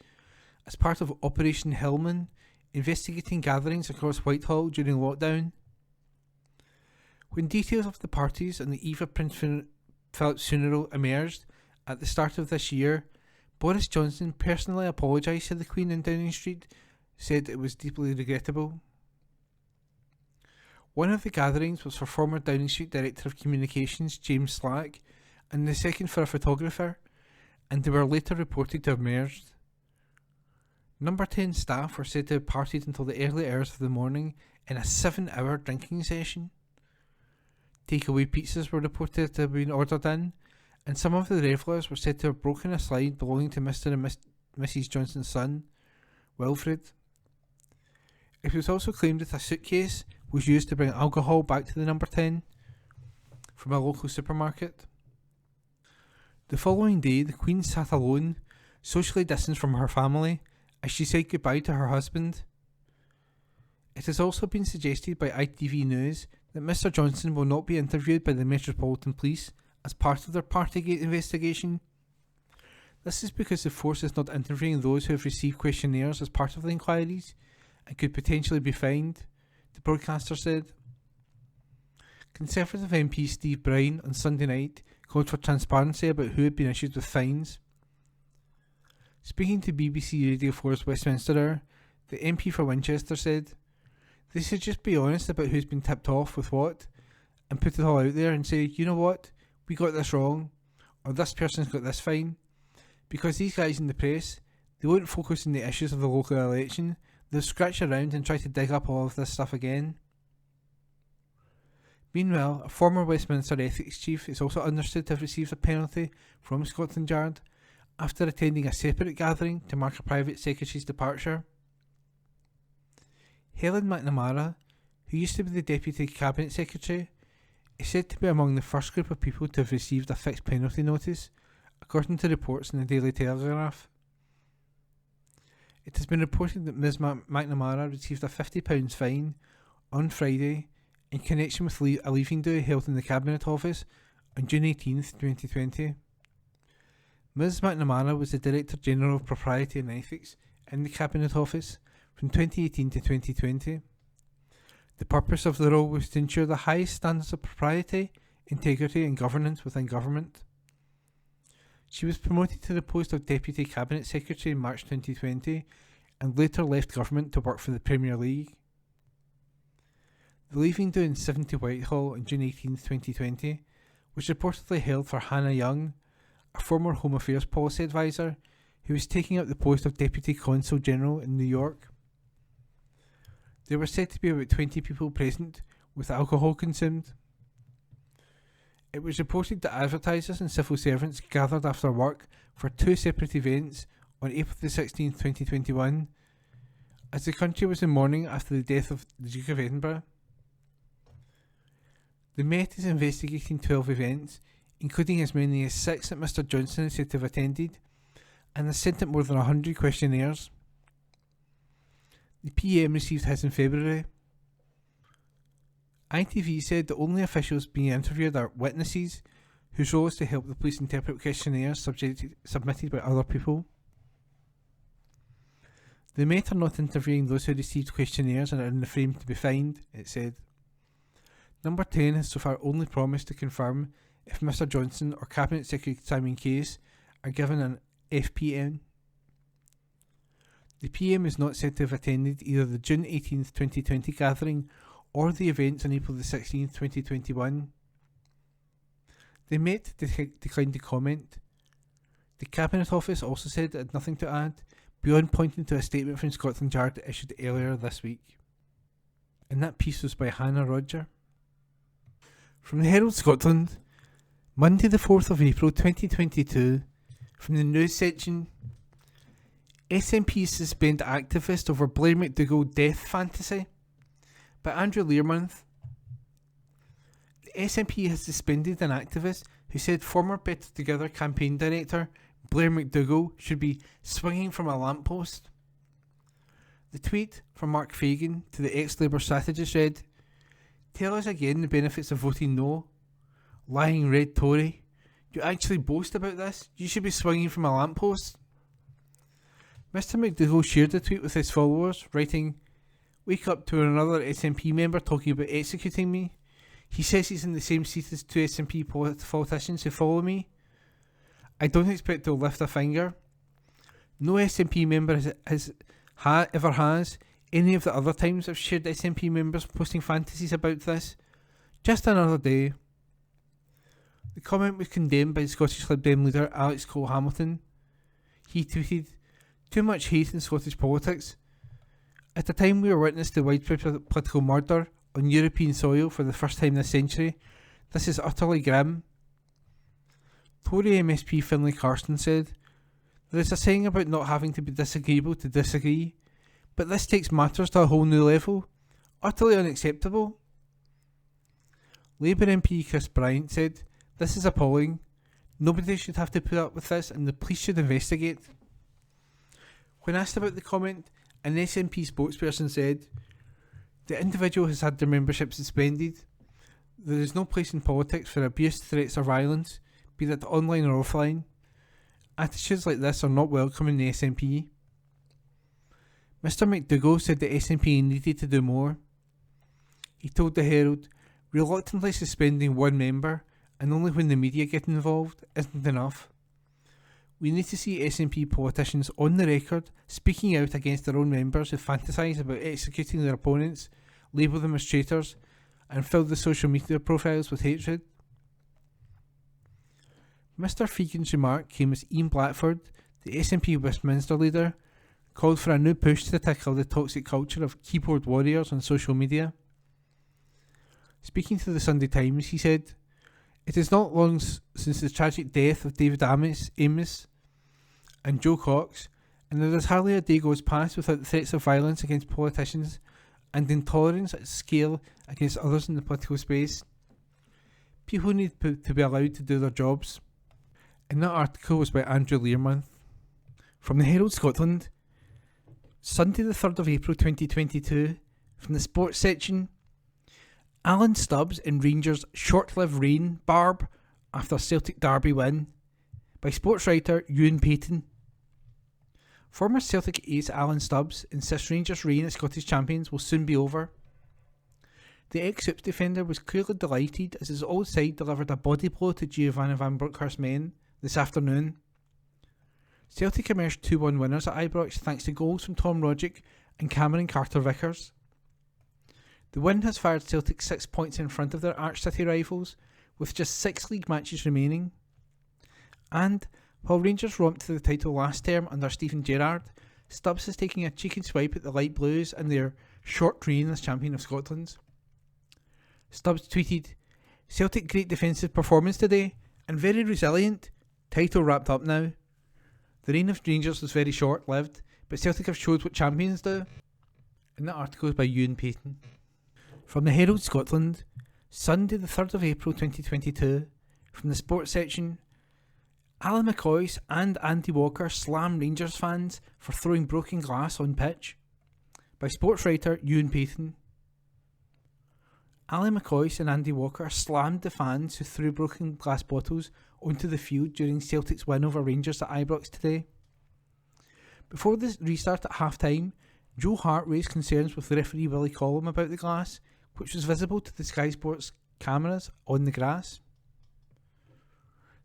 as part of Operation Hillman, investigating gatherings across Whitehall during lockdown. When details of the parties on the eve of Prince Philip's funeral emerged at the start of this year, Boris Johnson personally apologised to the Queen in Downing Street, said it was deeply regrettable. One of the gatherings was for former Downing Street Director of Communications James Slack, and the second for a photographer, and they were later reported to have merged. Number 10 staff were said to have partied until the early hours of the morning in a 7-hour drinking session. Takeaway pizzas were reported to have been ordered in, and some of the revellers were said to have broken a slide belonging to Mr. and Mrs. Johnson's son, Wilfred. It was also claimed that a suitcase was used to bring alcohol back to the Number 10 from a local supermarket. The following day, the Queen sat alone, socially distanced from her family, as she said goodbye to her husband. It has also been suggested by ITV News that Mr. Johnson will not be interviewed by the Metropolitan Police as part of their Partygate investigation. This is because the force is not interviewing those who have received questionnaires as part of the inquiries and could potentially be fined, the broadcaster said. Conservative MP Steve Bryan on Sunday night called for transparency about who had been issued with fines. Speaking to BBC Radio 4's Westminster Hour, the MP for Winchester said, "They should just be honest about who's been tipped off with what, and put it all out there and say, you know what, we got this wrong, or this person's got this fine. Because these guys in the press, they won't focus on the issues of the local election, they'll scratch around and try to dig up all of this stuff again." Meanwhile, a former Westminster ethics chief is also understood to have received a penalty from Scotland Yard after attending a separate gathering to mark a private secretary's departure. Helen McNamara, who used to be the Deputy Cabinet Secretary, is said to be among the first group of people to have received a fixed penalty notice, according to reports in the Daily Telegraph. It has been reported that Ms McNamara received a £50 fine on Friday in connection with a leaving do held in the Cabinet Office on June 18th, 2020. Ms McNamara was the Director General of Propriety and Ethics in the Cabinet Office from 2018 to 2020. The purpose of the role was to ensure the highest standards of propriety, integrity and governance within government. She was promoted to the post of Deputy Cabinet Secretary in March 2020 and later left government to work for the Premier League. The leaving do in 70 Whitehall on June 18, 2020 was reportedly held for Hannah Young, a former Home Affairs Policy Advisor who was taking up the post of Deputy Consul General in New York. There were said to be about 20 people present, with alcohol consumed. It was reported that advertisers and civil servants gathered after work for two separate events on April 16, 2021, as the country was in mourning after the death of the Duke of Edinburgh. The Met is investigating 12 events, including as many as 6 that Mr Johnson is said to have attended, and has sent out more than 100 questionnaires. The PM received his in February. ITV said the only officials being interviewed are witnesses, whose role is to help the police interpret questionnaires submitted by other people. The Met are not interviewing those who received questionnaires and are in the frame to be fined, it said. Number 10 has so far only promised to confirm if Mr Johnson or Cabinet Secretary Simon Case are given an FPN. The PM is not said to have attended either the June 18th, 2020 gathering or the events on April 16th, 2021. The Met declined to comment. The Cabinet Office also said it had nothing to add, beyond pointing to a statement from Scotland Yard issued earlier this week. And that piece was by Hannah Roger. From the Herald Scotland, Monday the 4th of April 2022, from the news section, SNP suspend activist over Blair McDougall death fantasy, by Andrew Learmonth. The SNP has suspended an activist who said former Better Together campaign director Blair McDougall should be swinging from a lamppost. The tweet from Mark Fagan to the ex-Labour strategist read, "Tell us again the benefits of voting no. Lying red Tory. You actually boast about this? You should be swinging from a lamppost." Mr McDougall shared the tweet with his followers, writing, "Wake up to another SNP member talking about executing me. He says he's in the same seat as two SNP politicians who follow me. I don't expect to lift a finger. No SNP member ever has. Any of the other times I've shared SNP members posting fantasies about this. Just another day." The comment was condemned by Scottish Lib Dem leader Alex Cole-Hamilton. He tweeted, "Too much hate in Scottish politics. At a time we are witness to widespread political murder on European soil for the first time this century, this is utterly grim." Tory MSP Finlay Carson said, "There is a saying about not having to be disagreeable to disagree, but this takes matters to a whole new level. Utterly unacceptable." Labour MP Chris Bryant said, "This is appalling. Nobody should have to put up with this and the police should investigate." When asked about the comment, an SNP spokesperson said, "The individual has had their membership suspended. There is no place in politics for abuse, threats or violence, be that online or offline. Attitudes like this are not welcome in the SNP." Mr McDougall said the SNP needed to do more. He told the Herald, "Reluctantly suspending one member, and only when the media get involved, isn't enough. We need to see SNP politicians on the record speaking out against their own members who fantasise about executing their opponents, label them as traitors, and fill the social media profiles with hatred." Mr Fegan's remark came as Ian Blackford, the SNP Westminster leader, called for a new push to tackle the toxic culture of keyboard warriors on social media. Speaking to the Sunday Times, he said, "It is not long since the tragic death of David Amos and Joe Cox, and there is hardly a day goes past without threats of violence against politicians and intolerance at scale against others in the political space. People need to be allowed to do their jobs. And that article was by Andrew Learmonth. From the Herald Scotland, Sunday the 3rd of April 2022, from the sports section, Alan Stubbs and Rangers' short-lived reign barb after Celtic derby win, by sports writer Ewan Payton. Former Celtic ace Alan Stubbs insists Rangers' reign as Scottish champions will soon be over. The ex-Hoops defender was clearly delighted as his old side delivered a body blow to Giovanni Van Bronckhorst's men this afternoon. Celtic emerged 2-1 winners at Ibrox thanks to goals from Tom Rogic and Cameron Carter-Vickers. The win has fired Celtic 6 points in front of their arch city rivals, with just 6 league matches remaining. And, while Rangers romped to the title last term under Stephen Gerrard, Stubbs is taking a cheeky swipe at the Light Blues and their short reign as champion of Scotland. Stubbs tweeted, "Celtic great defensive performance today, and very resilient. Title wrapped up now. The reign of Rangers was very short-lived, but Celtic have showed what champions do." And that article is by Ewan Payton. From the Herald Scotland, Sunday the 3rd of April 2022, from the sports section, Alan McCoist and Andy Walker slam Rangers fans for throwing broken glass on pitch, by sports writer Ewan Payton. Alan McCoist and Andy Walker slammed the fans who threw broken glass bottles onto the field during Celtic's win over Rangers at Ibrox today. Before the restart at half-time, Joe Hart raised concerns with referee Willie Collum about the glass, which was visible to the Sky Sports cameras on the grass.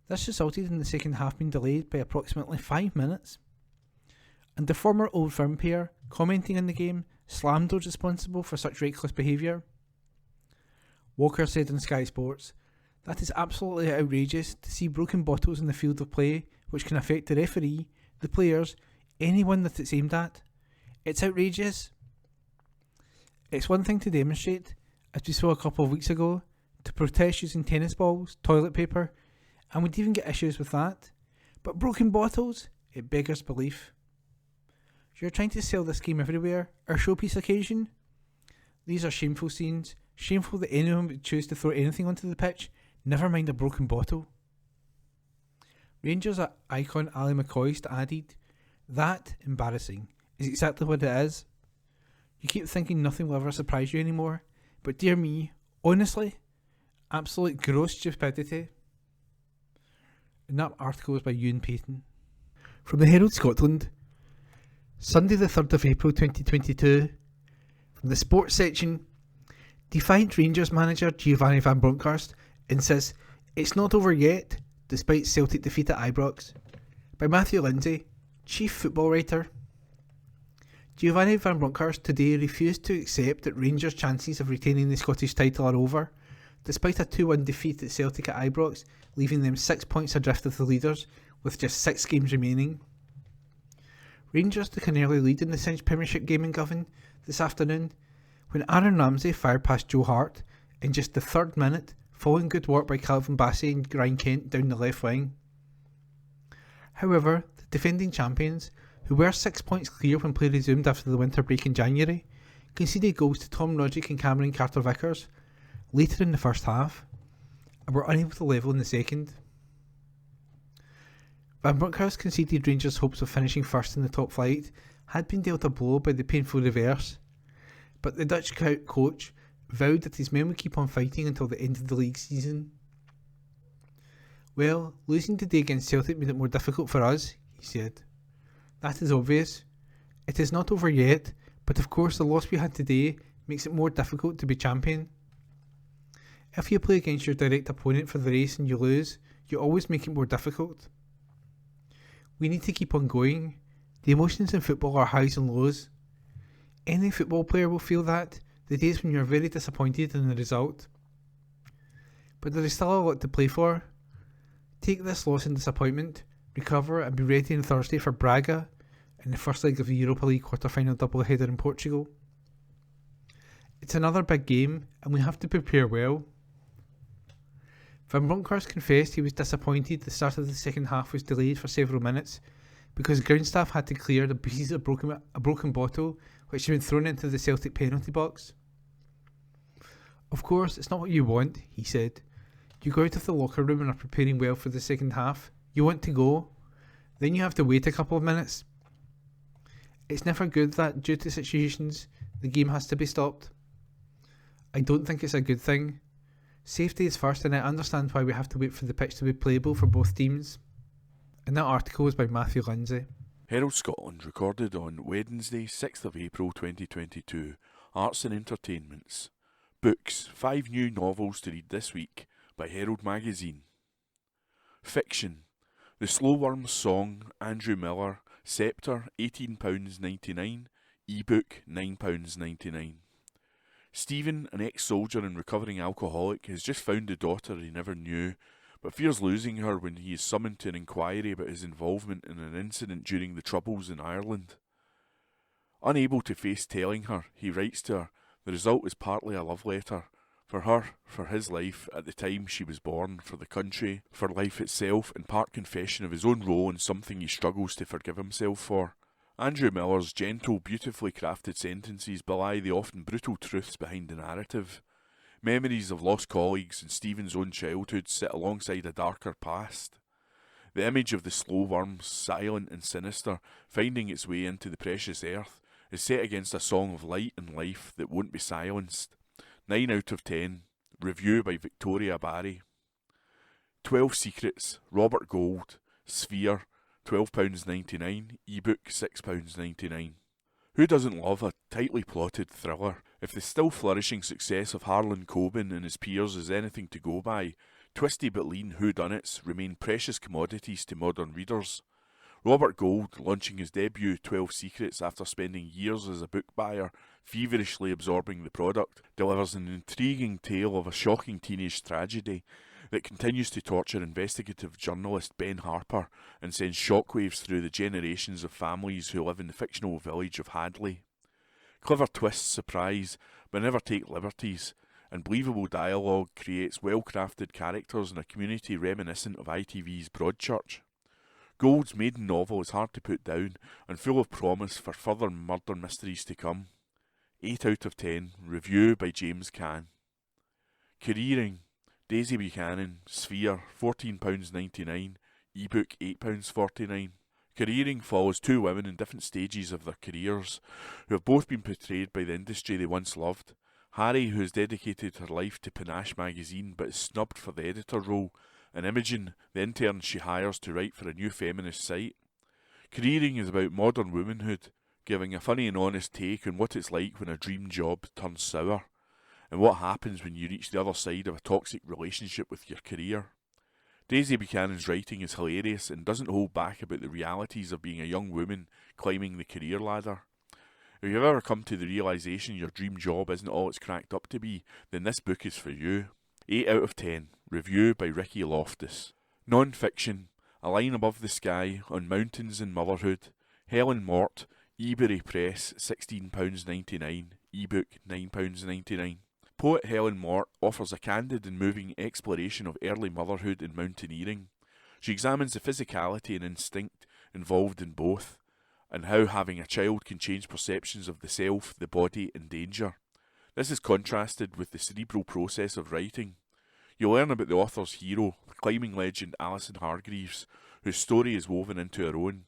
This resulted in the second half being delayed by approximately 5 minutes, and the former Old Firm pair, commenting on the game, slammed those responsible for such reckless behaviour. Walker said on Sky Sports, "That is absolutely outrageous to see broken bottles in the field of play which can affect the referee, the players, anyone that it's aimed at. It's outrageous. It's one thing to demonstrate, as we saw a couple of weeks ago, to protest using tennis balls, toilet paper, and we'd even get issues with that. But broken bottles? It beggars belief. You're trying to sell this game everywhere, our showpiece occasion? These are shameful scenes. Shameful that anyone would choose to throw anything onto the pitch, never mind a broken bottle." Rangers icon Ali McCoist added, "That, embarrassing, is exactly what it is. You keep thinking nothing will ever surprise you anymore, but dear me, honestly, absolute gross stupidity." And that article was by Ewan Payton. From the Herald Scotland, Sunday the 3rd of April 2022, from the sports section, defiant Rangers manager Giovanni Van Bronckhorst insists it's not over yet, despite Celtic defeat at Ibrox, by Matthew Lindsay, chief football writer. Giovanni Van Bronckhorst today refused to accept that Rangers' chances of retaining the Scottish title are over, despite a 2-1 defeat at Celtic at Ibrox, leaving them 6 points adrift of the leaders, with just 6 games remaining. Rangers took an early lead in the cinched Premiership game in Govan this afternoon, when Aaron Ramsey fired past Joe Hart in just the 3rd minute, following good work by Calvin Bassey and Ryan Kent down the left wing. However, the defending champions, who were 6 points clear when play resumed after the winter break in January, conceded goals to Tom Rogic and Cameron Carter-Vickers later in the first half, and were unable to level in the second. Van Bronckhorst conceded Rangers' hopes of finishing first in the top flight had been dealt a blow by the painful reverse, but the Dutch coach vowed that his men would keep on fighting until the end of the league season. "Well, losing today against Celtic made it more difficult for us," he said. "That is obvious. It is not over yet, but of course the loss we had today makes it more difficult to be champion. If you play against your direct opponent for the race and you lose, you always make it more difficult. We need to keep on going. The emotions in football are highs and lows. Any football player will feel that, the days when you're very disappointed in the result. But there is still a lot to play for. Take this loss and disappointment, recover and be ready on Thursday for Braga in the first leg of the Europa League quarter-final doubleheader in Portugal. It's another big game and we have to prepare well." Van Bronckhorst confessed he was disappointed the start of the second half was delayed for several minutes because ground staff had to clear the pieces of a broken bottle which had been thrown into the Celtic penalty box. "Of course, it's not what you want," he said. "You go out of the locker room and are preparing well for the second half. You want to go. Then you have to wait a couple of minutes. It's never good that, due to situations, the game has to be stopped. I don't think it's a good thing. Safety is first, and I understand why we have to wait for the pitch to be playable for both teams." And that article was by Matthew Lindsay. Herald Scotland recorded on Wednesday, 6th of April 2022. Arts and Entertainments. Books, 5 new novels to read this week by Herald Magazine. Fiction. The Slow Worms Song, Andrew Miller, Sceptre, £18.99, ebook, £9.99. Stephen, an ex-soldier and recovering alcoholic, has just found a daughter he never knew, but fears losing her when he is summoned to an inquiry about his involvement in an incident during the Troubles in Ireland. Unable to face telling her, he writes to her. The result is partly a love letter. For her, for his life, at the time she was born, for the country, for life itself, and part confession of his own role in something he struggles to forgive himself for. Andrew Miller's gentle, beautifully crafted sentences belie the often brutal truths behind the narrative. Memories of lost colleagues and Stephen's own childhood sit alongside a darker past. The image of the slow worm, silent and sinister, finding its way into the precious earth, is set against a song of light and life that won't be silenced. 9 out of 10. Review by Victoria Barry. 12 Secrets, Robert Gould, Sphere, £12.99, ebook £6.99. Who doesn't love a tightly plotted thriller? If the still flourishing success of Harlan Coben and his peers is anything to go by, twisty but lean whodunits remain precious commodities to modern readers. Robert Gould, launching his debut 12 Secrets after spending years as a book buyer, feverishly absorbing the product, delivers an intriguing tale of a shocking teenage tragedy that continues to torture investigative journalist Ben Harper and sends shockwaves through the generations of families who live in the fictional village of Hadley. Clever twists surprise, but never take liberties, and believable dialogue creates well-crafted characters in a community reminiscent of ITV's Broadchurch. Gould's maiden novel is hard to put down and full of promise for further murder mysteries to come. 8 out of 10. Review by James Cann. Careering. Daisy Buchanan, Sphere, £14.99, ebook £8.49. Careering follows 2 women in different stages of their careers, who have both been portrayed by the industry they once loved. Harry, who has dedicated her life to Panache magazine but is snubbed for the editor role, and Imogen, the intern she hires to write for a new feminist site. Careering is about modern womanhood, giving a funny and honest take on what it's like when a dream job turns sour, and what happens when you reach the other side of a toxic relationship with your career. Daisy Buchanan's writing is hilarious and doesn't hold back about the realities of being a young woman climbing the career ladder. If you've ever come to the realisation your dream job isn't all it's cracked up to be, then this book is for you. 8 out of 10. Review by Ricky Loftus. Non-fiction. A Line Above the Sky, On Mountains and Motherhood. Helen Mort, Ebury Press, £16.99, ebook £9.99. Poet Helen Mort offers a candid and moving exploration of early motherhood and mountaineering. She examines the physicality and instinct involved in both, and how having a child can change perceptions of the self, the body, and danger. This is contrasted with the cerebral process of writing. You'll learn about the author's hero, the climbing legend Allison Hargreaves, whose story is woven into her own.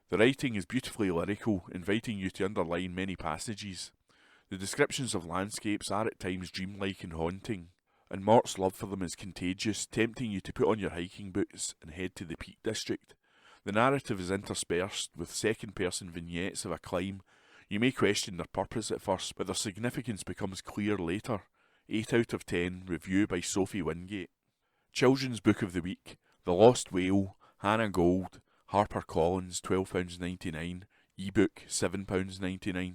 The writing is beautifully lyrical, inviting you to underline many passages. The descriptions of landscapes are at times dreamlike and haunting, and Mort's love for them is contagious, tempting you to put on your hiking boots and head to the Peak District. The narrative is interspersed with second-person vignettes of a climb. You may question their purpose at first, but their significance becomes clear later. 8 out of 10. Review by Sophie Wingate. Children's Book of the Week. The Lost Whale, Hannah Gold, HarperCollins, £12.99, ebook £7.99.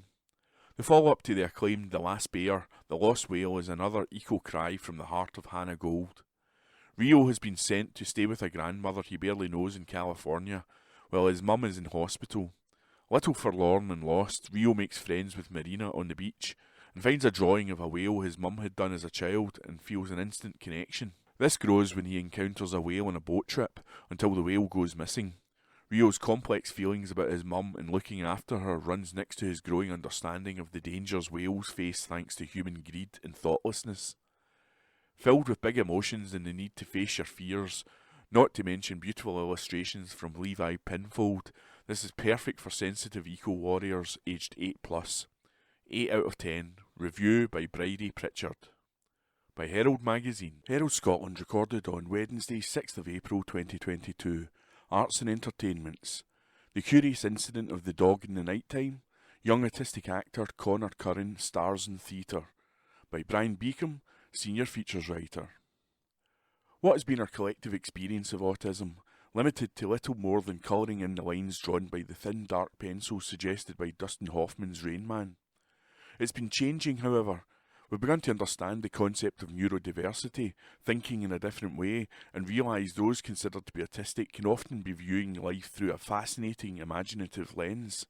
The follow-up to the acclaimed The Last Bear, The Lost Whale is another eco cry from the heart of Hannah Gold. Rio has been sent to stay with a grandmother he barely knows in California, while his mum is in hospital. Little forlorn and lost, Rio makes friends with Marina on the beach, and finds a drawing of a whale his mum had done as a child and feels an instant connection. This grows when he encounters a whale on a boat trip, until the whale goes missing. Rio's complex feelings about his mum and looking after her runs next to his growing understanding of the dangers whales face thanks to human greed and thoughtlessness. Filled with big emotions and the need to face your fears, not to mention beautiful illustrations from Levi Pinfold, this is perfect for sensitive eco-warriors aged 8+. 8 out of 10. Review by Bridie Pritchard. By Herald Magazine. Herald Scotland recorded on Wednesday 6th of April 2022. Arts and Entertainments. The Curious Incident of the Dog in the Nighttime. Young autistic actor Connor Curran stars in theatre. By Brian Beacom, Senior Features Writer. What has been our collective experience of autism, limited to little more than colouring in the lines drawn by the thin dark pencil suggested by Dustin Hoffman's Rain Man? It's been changing, however. We've begun to understand the concept of neurodiversity, thinking in a different way, and realise those considered to be autistic can often be viewing life through a fascinating, imaginative lens.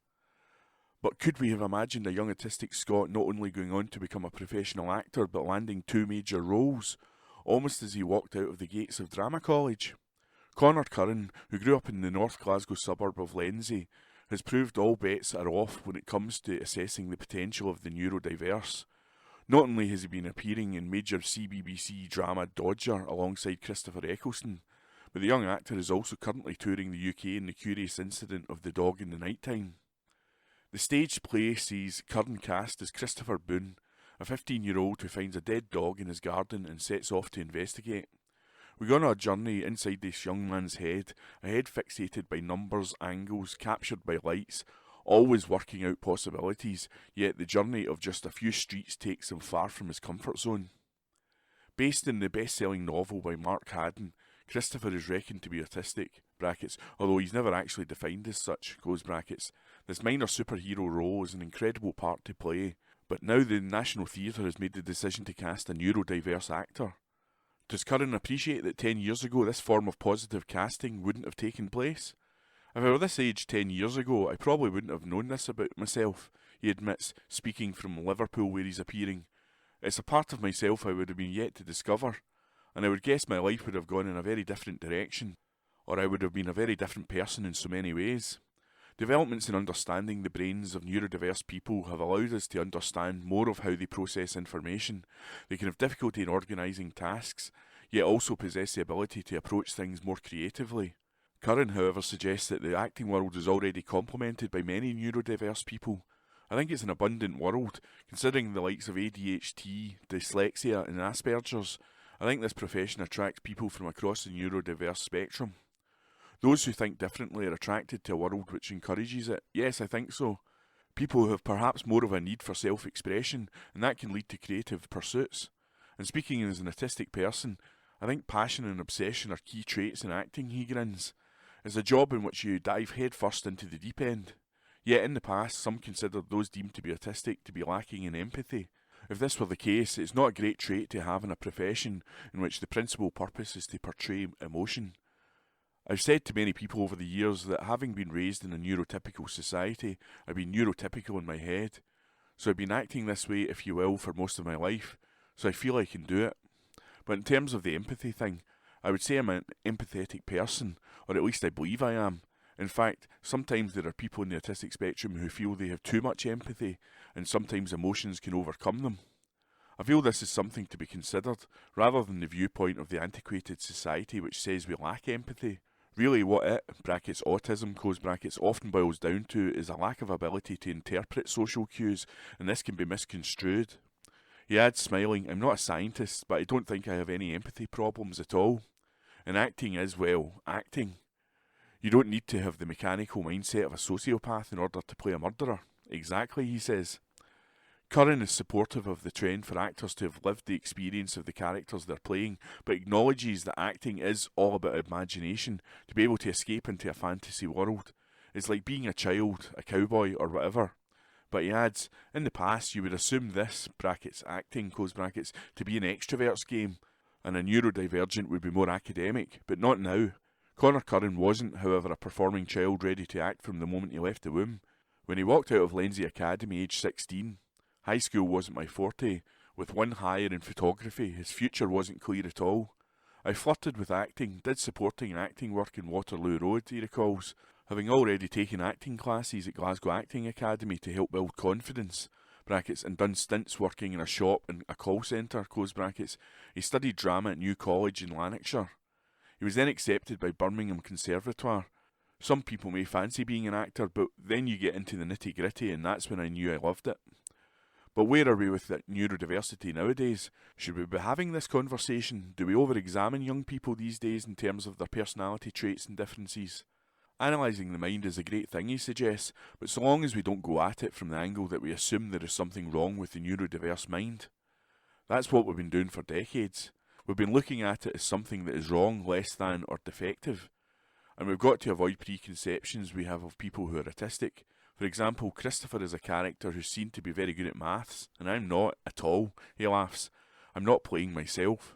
But could we have imagined a young autistic Scot not only going on to become a professional actor, but landing 2 major roles, almost as he walked out of the gates of drama college? Connor Curran, who grew up in the North Glasgow suburb of Lenzie, has proved all bets are off when it comes to assessing the potential of the neurodiverse. Not only has he been appearing in major CBBC drama Dodger alongside Christopher Eccleston, but the young actor is also currently touring the UK in The Curious Incident of the Dog in the Nighttime. The staged play sees Curran cast as Christopher Boone, a 15-year-old who finds a dead dog in his garden and sets off to investigate. We go on a journey inside this young man's head, a head fixated by numbers, angles, captured by lights, always working out possibilities, yet the journey of just a few streets takes him far from his comfort zone. Based in the best-selling novel by Mark Haddon, Christopher is reckoned to be autistic, brackets, although he's never actually defined as such, close brackets. This minor superhero role is an incredible part to play, but now the National Theatre has made the decision to cast a neurodiverse actor. Does Curran appreciate that 10 years ago this form of positive casting wouldn't have taken place? If I were this age 10 years ago, I probably wouldn't have known this about myself, he admits, speaking from Liverpool where he's appearing. It's a part of myself I would have been yet to discover, and I would guess my life would have gone in a very different direction, or I would have been a very different person in so many ways. Developments in understanding the brains of neurodiverse people have allowed us to understand more of how they process information. They can have difficulty in organising tasks, yet also possess the ability to approach things more creatively. Curran, however, suggests that the acting world is already complemented by many neurodiverse people. I think it's an abundant world, considering the likes of ADHD, dyslexia and Asperger's. I think this profession attracts people from across the neurodiverse spectrum. Those who think differently are attracted to a world which encourages it. Yes, I think so. People who have perhaps more of a need for self-expression, and that can lead to creative pursuits. And speaking as an autistic person, I think passion and obsession are key traits in acting, he grins. It's a job in which you dive headfirst into the deep end. Yet in the past, some considered those deemed to be autistic to be lacking in empathy. If this were the case, it's not a great trait to have in a profession in which the principal purpose is to portray emotion. I've said to many people over the years that having been raised in a neurotypical society, I've been neurotypical in my head. So I've been acting this way, if you will, for most of my life, so I feel I can do it. But in terms of the empathy thing, I would say I'm an empathetic person, or at least I believe I am. In fact, sometimes there are people in the autistic spectrum who feel they have too much empathy, and sometimes emotions can overcome them. I feel this is something to be considered, rather than the viewpoint of the antiquated society which says we lack empathy. Really what it, brackets autism, close brackets, often boils down to is a lack of ability to interpret social cues, and this can be misconstrued. He adds, smiling, I'm not a scientist, but I don't think I have any empathy problems at all. And acting is, well, acting. You don't need to have the mechanical mindset of a sociopath in order to play a murderer. Exactly, he says. Curran is supportive of the trend for actors to have lived the experience of the characters they're playing, but acknowledges that acting is all about imagination, to be able to escape into a fantasy world. It's like being a child, a cowboy, or whatever. But he adds, in the past you would assume this, brackets, acting, close brackets, to be an extrovert's game, and a neurodivergent would be more academic, but not now. Connor Curran wasn't, however, a performing child ready to act from the moment he left the womb. When he walked out of Lenzie Academy aged 16, high school wasn't my forte. With one higher in photography, his future wasn't clear at all. I flirted with acting, did supporting acting work in Waterloo Road, he recalls. Having already taken acting classes at Glasgow Acting Academy to help build confidence, brackets, and done stints working in a shop and a call centre, close brackets, he studied drama at New College in Lanarkshire. He was then accepted by Birmingham Conservatoire. Some people may fancy being an actor, but then you get into the nitty-gritty, and that's when I knew I loved it. But where are we with that neurodiversity nowadays? Should we be having this conversation? Do we over-examine young people these days in terms of their personality traits and differences? Analysing the mind is a great thing, he suggests, but so long as we don't go at it from the angle that we assume there is something wrong with the neurodiverse mind. That's what we've been doing for decades. We've been looking at it as something that is wrong, less than, or defective. And we've got to avoid preconceptions we have of people who are autistic. For example, Christopher is a character who's seen to be very good at maths, and I'm not at all, he laughs. I'm not playing myself.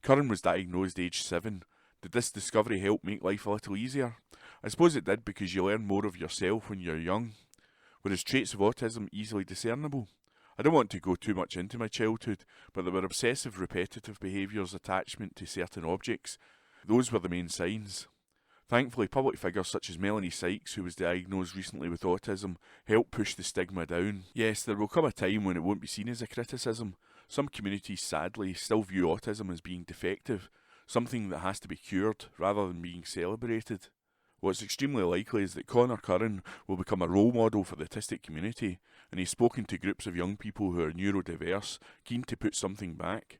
Curran was diagnosed aged 7. Did this discovery help make life a little easier? I suppose it did, because you learn more of yourself when you're young. Were his traits of autism easily discernible? I don't want to go too much into my childhood, but there were obsessive repetitive behaviours, attachment to certain objects. Those were the main signs. Thankfully, public figures such as Melanie Sykes, who was diagnosed recently with autism, helped push the stigma down. Yes, there will come a time when it won't be seen as a criticism. Some communities, sadly, still view autism as being defective, something that has to be cured rather than being celebrated. What's extremely likely is that Conor Curran will become a role model for the autistic community, and he's spoken to groups of young people who are neurodiverse, keen to put something back.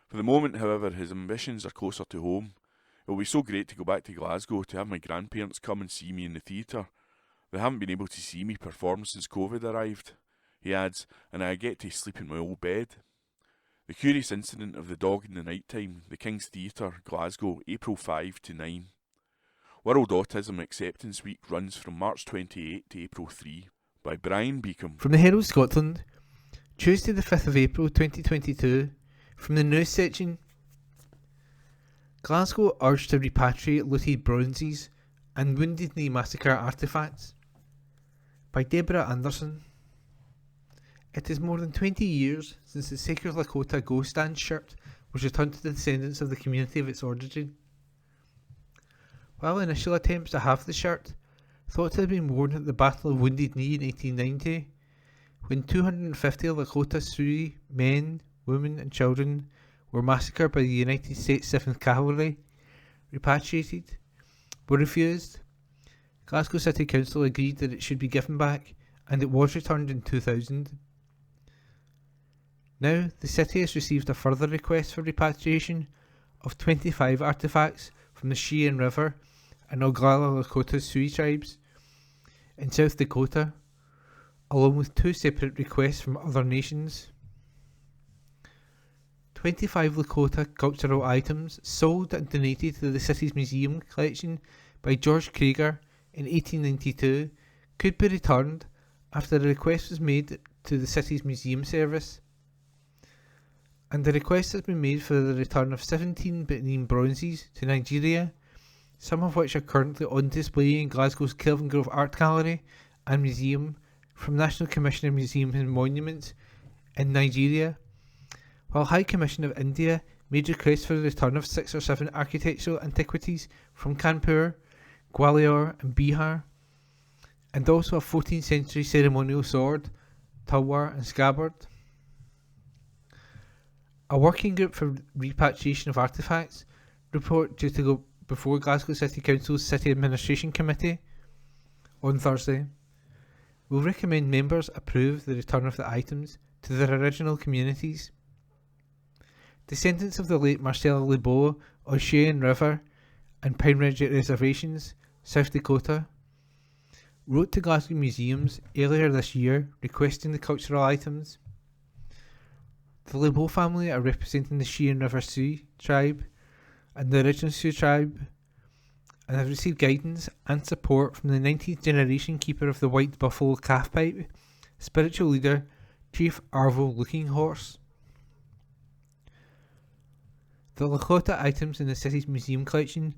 For the moment, however, his ambitions are closer to home. It will be so great to go back to Glasgow to have my grandparents come and see me in the theatre. They haven't been able to see me perform since COVID arrived. He adds, and I get to sleep in my old bed. The curious incident of the dog in the night time, the King's Theatre, Glasgow, April 5 to 9. World Autism Acceptance Week runs from March 28 to April 3 by Brian Beacom. From the Herald Scotland, Tuesday the 5th of April 2022, from the news section. Glasgow urged to repatriate looted bronzes and Wounded Knee Massacre artefacts by Deborah Anderson. It is more than 20 years since the Sacred Lakota Ghost Dance shirt was returned to the descendants of the community of its origin. While initial attempts to have the shirt, thought to have been worn at the Battle of Wounded Knee in 1890, when 250 Lakota Sioux men, women and children were massacred by the United States 7th Cavalry, repatriated, were refused. Glasgow City Council agreed that it should be given back, and it was returned in 2000. Now, the city has received a further request for repatriation of 25 artefacts from the Cheyenne River and Oglala Lakota Sioux tribes in South Dakota, along with 2 separate requests from other nations. 25 Lakota cultural items sold and donated to the city's museum collection by George Krieger in 1892 could be returned after a request was made to the city's museum service. And the request has been made for the return of 17 Benin bronzes to Nigeria, some of which are currently on display in Glasgow's Kelvin Grove Art Gallery and Museum from National Commission of Museums and Monuments in Nigeria, while High Commission of India made requests for the return of 6 or 7 architectural antiquities from Kanpur, Gwalior and Bihar, and also a 14th century ceremonial sword, tulwar and scabbard. A working group for repatriation of artefacts report due to go before Glasgow City Council's City Administration Committee on Thursday will recommend members approve the return of the items to their original communities. Descendants of the late Marcella Lebeau on Cheyenne River and Pine Ridge Reservations, South Dakota, wrote to Glasgow Museums earlier this year requesting the cultural items. The Lebeau family are representing the Cheyenne River Sioux tribe and the original Sioux tribe, and have received guidance and support from the 19th generation keeper of the White Buffalo Calf Pipe, spiritual leader Chief Arvo Looking Horse. The Lakota items in the city's museum collection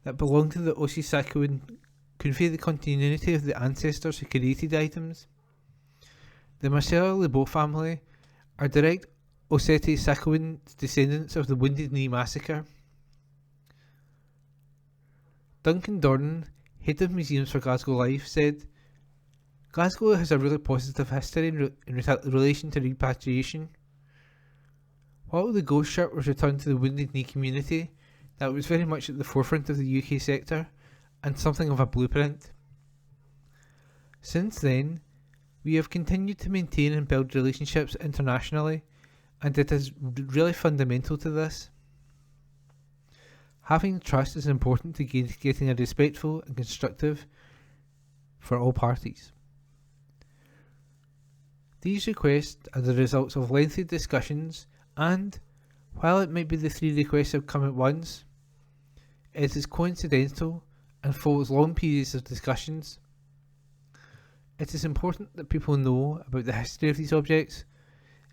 that belong to the Osage-Sakoin convey the continuity of the ancestors who created items. The Marcella Lebeau family are direct Osage-Sakoin descendants of the Wounded Knee Massacre. Duncan Dornan, head of Museums for Glasgow Life, said, Glasgow has a really positive history in relation to repatriation. While the ghost ship was returned to the Wounded Knee community, that was very much at the forefront of the UK sector and something of a blueprint. Since then, we have continued to maintain and build relationships internationally, and it is really fundamental to this. Having trust is important to getting a respectful and constructive for all parties. These requests are the results of lengthy discussions, and, while it might be the 3 requests have come at once, it is coincidental and follows long periods of discussions. It is important that people know about the history of these objects,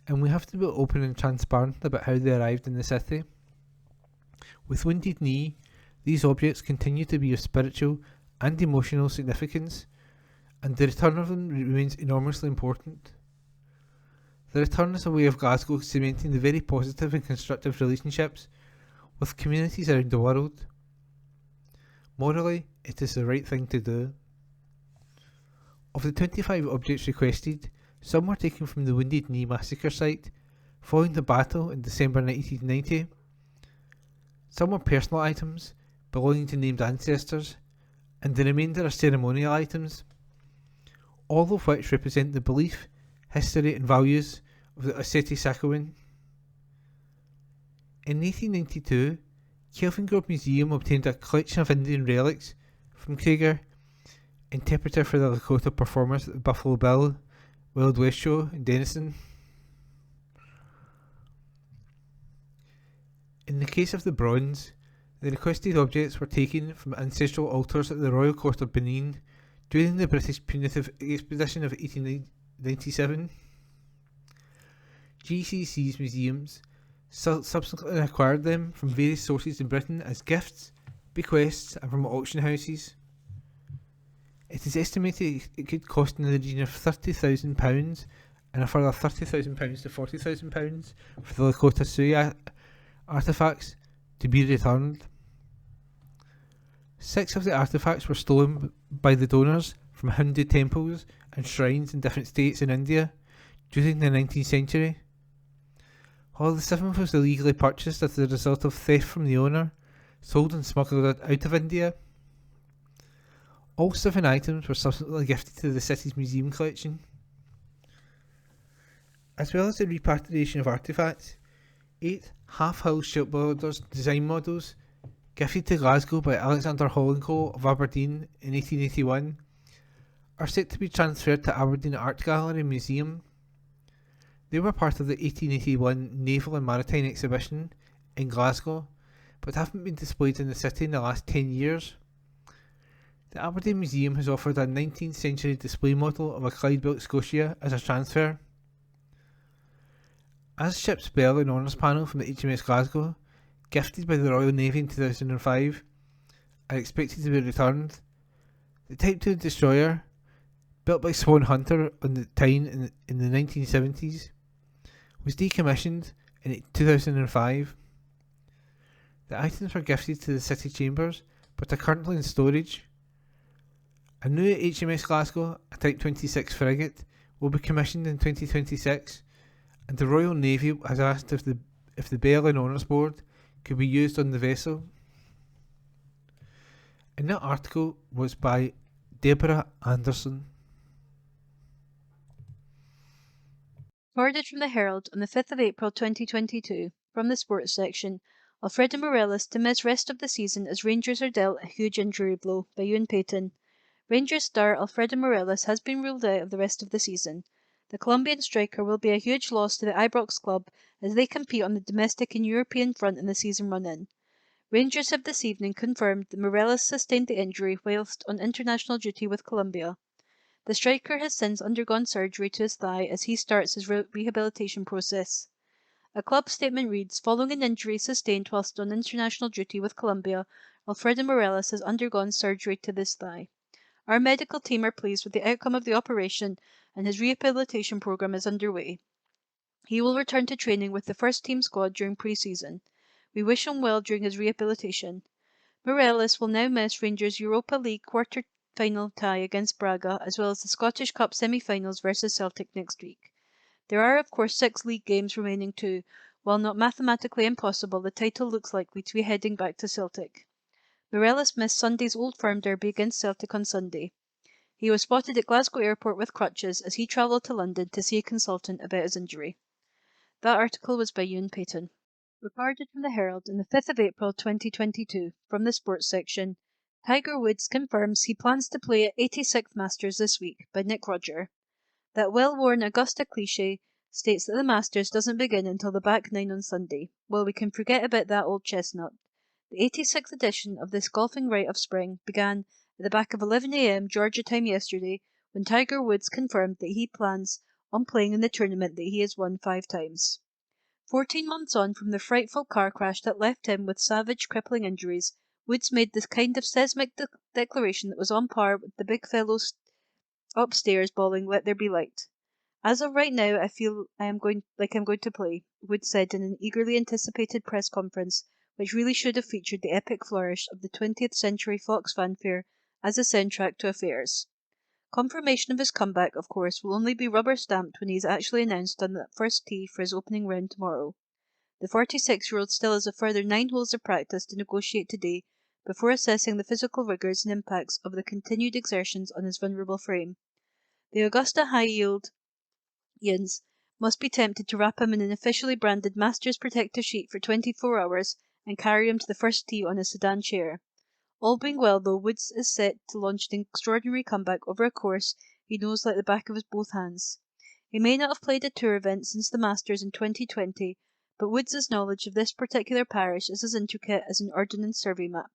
and we have to be open and transparent about how they arrived in the city. With Wounded Knee, these objects continue to be of spiritual and emotional significance, and the return of them remains enormously important. The return is a way of Glasgow cementing the very positive and constructive relationships with communities around the world. Morally, it is the right thing to do. Of the 25 objects requested, some were taken from the Wounded Knee Massacre site following the battle in December 1990. Some were personal items belonging to named ancestors, and the remainder are ceremonial items, all of which represent the belief, history and values of the Osseti Sakowin. In 1892, Kelvingrove Museum obtained a collection of Indian relics from Krieger, interpreter for the Lakota performers at the Buffalo Bill Wild West Show in Denison. In the case of the bronze, the requested objects were taken from ancestral altars at the Royal Court of Benin during the British Punitive Expedition of 1897. GCC's museums subsequently acquired them from various sources in Britain as gifts, bequests and from auction houses. It is estimated it could cost in the region of £30,000 and a further £30,000 to £40,000 for the Lakota Sioux artefacts to be returned. 6 of the artefacts were stolen by the donors from Hindu temples and shrines in different states in India during the 19th century, while the 7th was illegally purchased as the result of theft from the owner, sold and smuggled out of India. All 7 items were subsequently gifted to the city's museum collection. As well as the repatriation of artefacts, 8 half-hull shipbuilders design models, gifted to Glasgow by Alexander Hall & Co. of Aberdeen in 1881, are set to be transferred to Aberdeen Art Gallery Museum. They were part of the 1881 Naval and Maritime Exhibition in Glasgow, but haven't been displayed in the city in the last 10 years. The Aberdeen Museum has offered a 19th century display model of a Clyde-built Scotia as a transfer. As ship's bell and honours panel from the HMS Glasgow, gifted by the Royal Navy in 2005, are expected to be returned, the Type 2 destroyer, built by Swan Hunter on the Tyne in the 1970s, was decommissioned in 2005. The items were gifted to the city chambers, but are currently in storage. A new HMS Glasgow, a Type 26 frigate, will be commissioned in 2026, and the Royal Navy has asked if the Bell and Honours Board could be used on the vessel. And that article was by Deborah Anderson. Forwarded from the Herald on the 5th of April 2022, from the sports section, Alfredo Morelos to miss rest of the season as Rangers are dealt a huge injury blow, by Ewan Payton. Rangers star Alfredo Morelos has been ruled out of the rest of the season. The Colombian striker will be a huge loss to the Ibrox club as they compete on the domestic and European front in the season run-in. Rangers have this evening confirmed that Morelos sustained the injury whilst on international duty with Colombia. The striker has since undergone surgery to his thigh as he starts his rehabilitation process. A club statement reads, following an injury sustained whilst on international duty with Colombia, Alfredo Morelos has undergone surgery to this thigh. Our medical team are pleased with the outcome of the operation and his rehabilitation program is underway. He will return to training with the first team squad during pre-season. We wish him well during his rehabilitation. Morelos will now miss Rangers' Europa League quarter-final tie against Braga, as well as the Scottish Cup semi-finals versus Celtic next week. There are, of course, 6 league games remaining too. While not mathematically impossible, the title looks likely to be heading back to Celtic. Morelos missed Sunday's Old Firm derby against Celtic on Sunday. He was spotted at Glasgow Airport with crutches as he travelled to London to see a consultant about his injury. That article was by Ewan Payton. Recorded from the Herald on the 5th of April 2022, from the sports section. Tiger Woods confirms he plans to play at 86th Masters this week, by Nick Roger. That well-worn Augusta cliché states that the Masters doesn't begin until the back nine on Sunday. Well, we can forget about that old chestnut. The 86th edition of this golfing rite of spring began at the back of 11 a.m. Georgia time yesterday, when Tiger Woods confirmed that he plans on playing in the tournament that he has won 5 times. 14 months on from the frightful car crash that left him with savage, crippling injuries, Woods made this kind of seismic declaration that was on par with the big fellows upstairs bawling, "Let there be light." "As of right now, I feel I'm going to play," Woods said in an eagerly anticipated press conference, which really should have featured the epic flourish of the 20th century Fox fanfare as a soundtrack to affairs. Confirmation of his comeback, of course, will only be rubber-stamped when he is actually announced on that first tee for his opening round tomorrow. The 46-year-old still has a further 9 holes of practice to negotiate today before assessing the physical rigours and impacts of the continued exertions on his vulnerable frame. The Augusta high-yield Yins must be tempted to wrap him in an officially branded Masters protective sheet for 24 hours and carry him to the first tee on a sedan chair. All being well, though, Woods is set to launch an extraordinary comeback over a course he knows like the back of his both hands. He may not have played a tour event since the Masters in 2020, but Woods's knowledge of this particular parish is as intricate as an Ordnance Survey map.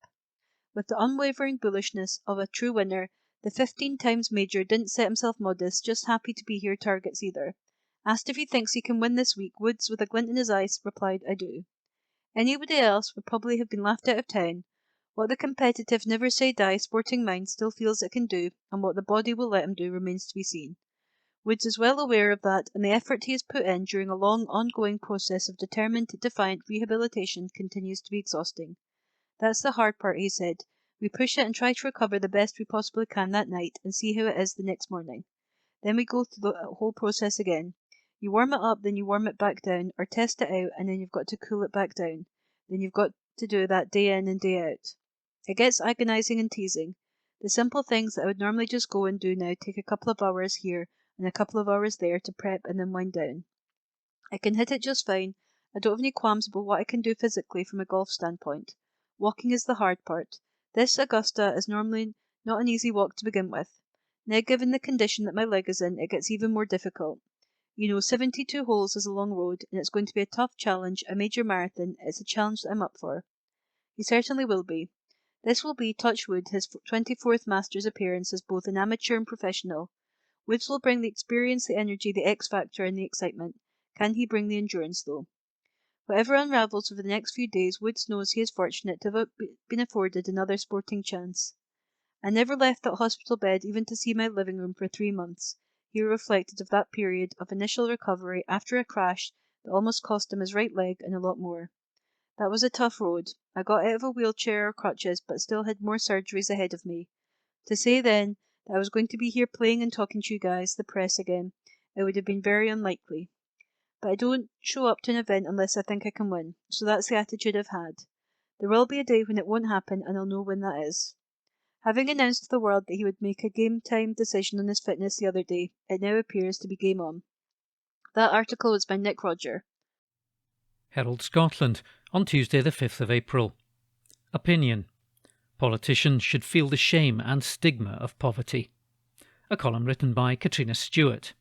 With the unwavering bullishness of a true winner, the 15 times major didn't set himself modest, just happy to be here targets either. Asked if he thinks he can win this week, Woods, with a glint in his eyes, replied, "I do." Anybody else would probably have been laughed out of town. What the competitive, never-say-die sporting mind still feels it can do, and what the body will let him do, remains to be seen. Woods is well aware of that, and the effort he has put in during a long, ongoing process of determined, defiant rehabilitation continues to be exhausting. "That's the hard part," he said. "We push it and try to recover the best we possibly can that night, and see how it is the next morning. Then we go through the whole process again. You warm it up, then you warm it back down, or test it out, and then you've got to cool it back down. Then you've got to do that day in and day out. It gets agonizing and teasing. The simple things that I would normally just go and do now take a couple of hours here and a couple of hours there to prep and then wind down. I can hit it just fine. I don't have any qualms about what I can do physically from a golf standpoint. Walking is the hard part. This Augusta is normally not an easy walk to begin with. Now, given the condition that my leg is in, it gets even more difficult. 72 holes is a long road, and it's going to be a tough challenge, a major marathon. It's a challenge that I'm up for." He certainly will be. This will be, touch wood, his 24th Masters appearance as both an amateur and professional. Woods will bring the experience, the energy, the X-factor, and the excitement. Can he bring the endurance, though? Whatever unravels over the next few days, Woods knows he is fortunate to have been afforded another sporting chance. "I never left that hospital bed even to see my living room for 3 months." He reflected of that period of initial recovery after a crash that almost cost him his right leg and a lot more. "That was a tough road. I got out of a wheelchair or crutches, but still had more surgeries ahead of me. To say then that I was going to be here playing and talking to you guys, the press again, it would have been very unlikely. But I don't show up to an event unless I think I can win, so that's the attitude I've had. There will be a day when it won't happen, and I'll know when that is." Having announced to the world that he would make a game-time decision on his fitness the other day, it now appears to be game on. That article was by Nick Roger. Herald Scotland, on Tuesday the 5th of April. Opinion: Politicians should feel the shame and stigma of poverty. A column written by Katrina Stewart.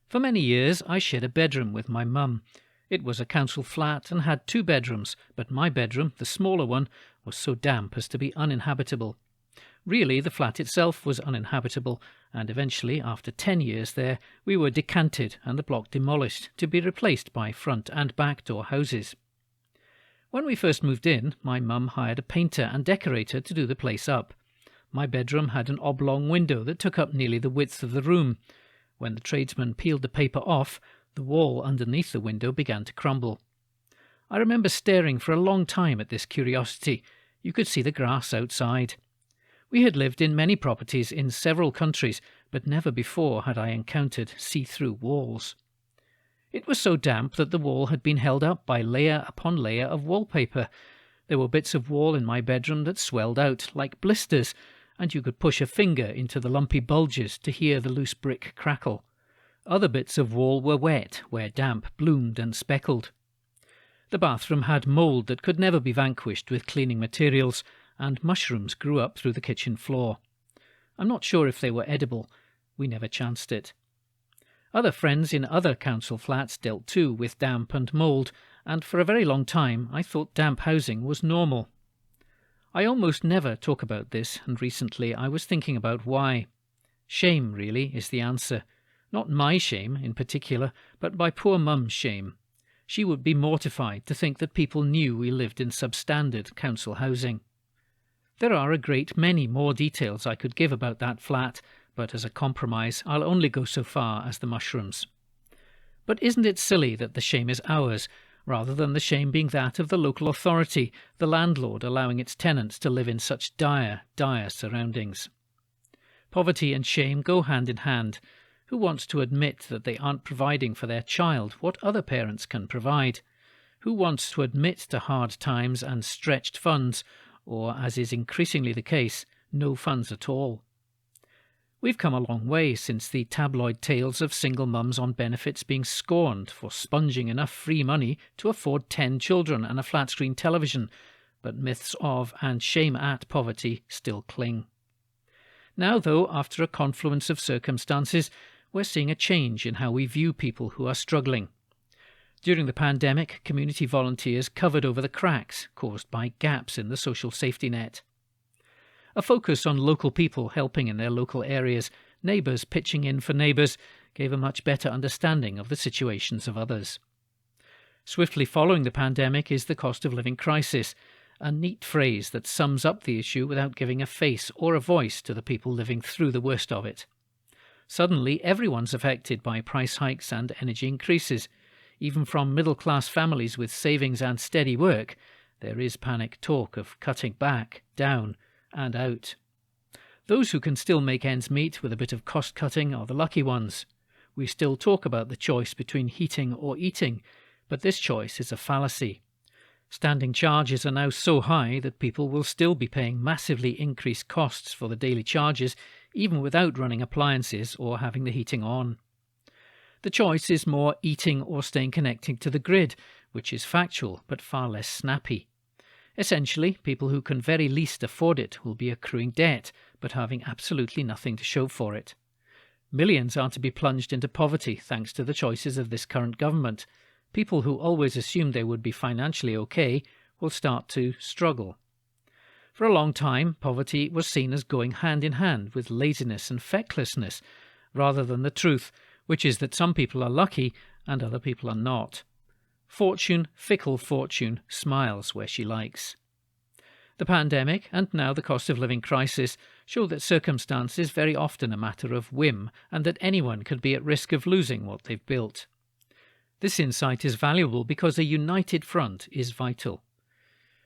For many years I shared a bedroom with my mum. It was a council flat and had 2 bedrooms, but my bedroom, the smaller one, was so damp as to be uninhabitable. Really, the flat itself was uninhabitable, and eventually, after 10 years there, we were decanted and the block demolished to be replaced by front and back door houses. When we first moved in, my mum hired a painter and decorator to do the place up. My bedroom had an oblong window that took up nearly the width of the room. When the tradesman peeled the paper off, the wall underneath the window began to crumble. I remember staring for a long time at this curiosity. You could see the grass outside. We had lived in many properties in several countries, but never before had I encountered see-through walls. It was so damp that the wall had been held up by layer upon layer of wallpaper. There were bits of wall in my bedroom that swelled out like blisters, and you could push a finger into the lumpy bulges to hear the loose brick crackle. Other bits of wall were wet, where damp bloomed and speckled. The bathroom had mould that could never be vanquished with cleaning materials, and mushrooms grew up through the kitchen floor. I'm not sure if they were edible. We never chanced it. Other friends in other council flats dealt too with damp and mould, and for a very long time I thought damp housing was normal. I almost never talk about this, and recently I was thinking about why. Shame, really, is the answer. Not my shame in particular, but my poor mum's shame. She would be mortified to think that people knew we lived in substandard council housing. There are a great many more details I could give about that flat, but as a compromise I'll only go so far as the mushrooms. But isn't it silly that the shame is ours, rather than the shame being that of the local authority, the landlord allowing its tenants to live in such dire, dire surroundings? Poverty and shame go hand in hand. Who wants to admit that they aren't providing for their child what other parents can provide? Who wants to admit to hard times and stretched funds, or, as is increasingly the case, no funds at all? We've come a long way since the tabloid tales of single mums on benefits being scorned for sponging enough free money to afford 10 children and a flat-screen television, but myths of and shame at poverty still cling. Now, though, after a confluence of circumstances, we're seeing a change in how we view people who are struggling. During the pandemic, community volunteers covered over the cracks caused by gaps in the social safety net. A focus on local people helping in their local areas, neighbours pitching in for neighbours, gave a much better understanding of the situations of others. Swiftly following the pandemic is the cost of living crisis, a neat phrase that sums up the issue without giving a face or a voice to the people living through the worst of it. Suddenly, everyone's affected by price hikes and energy increases. Even from middle-class families with savings and steady work, there is panic talk of cutting back, down, and out. Those who can still make ends meet with a bit of cost-cutting are the lucky ones. We still talk about the choice between heating or eating, but this choice is a fallacy. Standing charges are now so high that people will still be paying massively increased costs for the daily charges, even without running appliances or having the heating on. The choice is more eating or staying connected to the grid, which is factual but far less snappy. Essentially, people who can very least afford it will be accruing debt, but having absolutely nothing to show for it. Millions are to be plunged into poverty thanks to the choices of this current government. People who always assumed they would be financially okay will start to struggle. For a long time, poverty was seen as going hand in hand with laziness and fecklessness, rather than the truth, which is that some people are lucky and other people are not. Fortune, fickle fortune, smiles where she likes. The pandemic, and now the cost of living crisis, show that circumstance is very often a matter of whim, and that anyone could be at risk of losing what they've built. This insight is valuable because a united front is vital.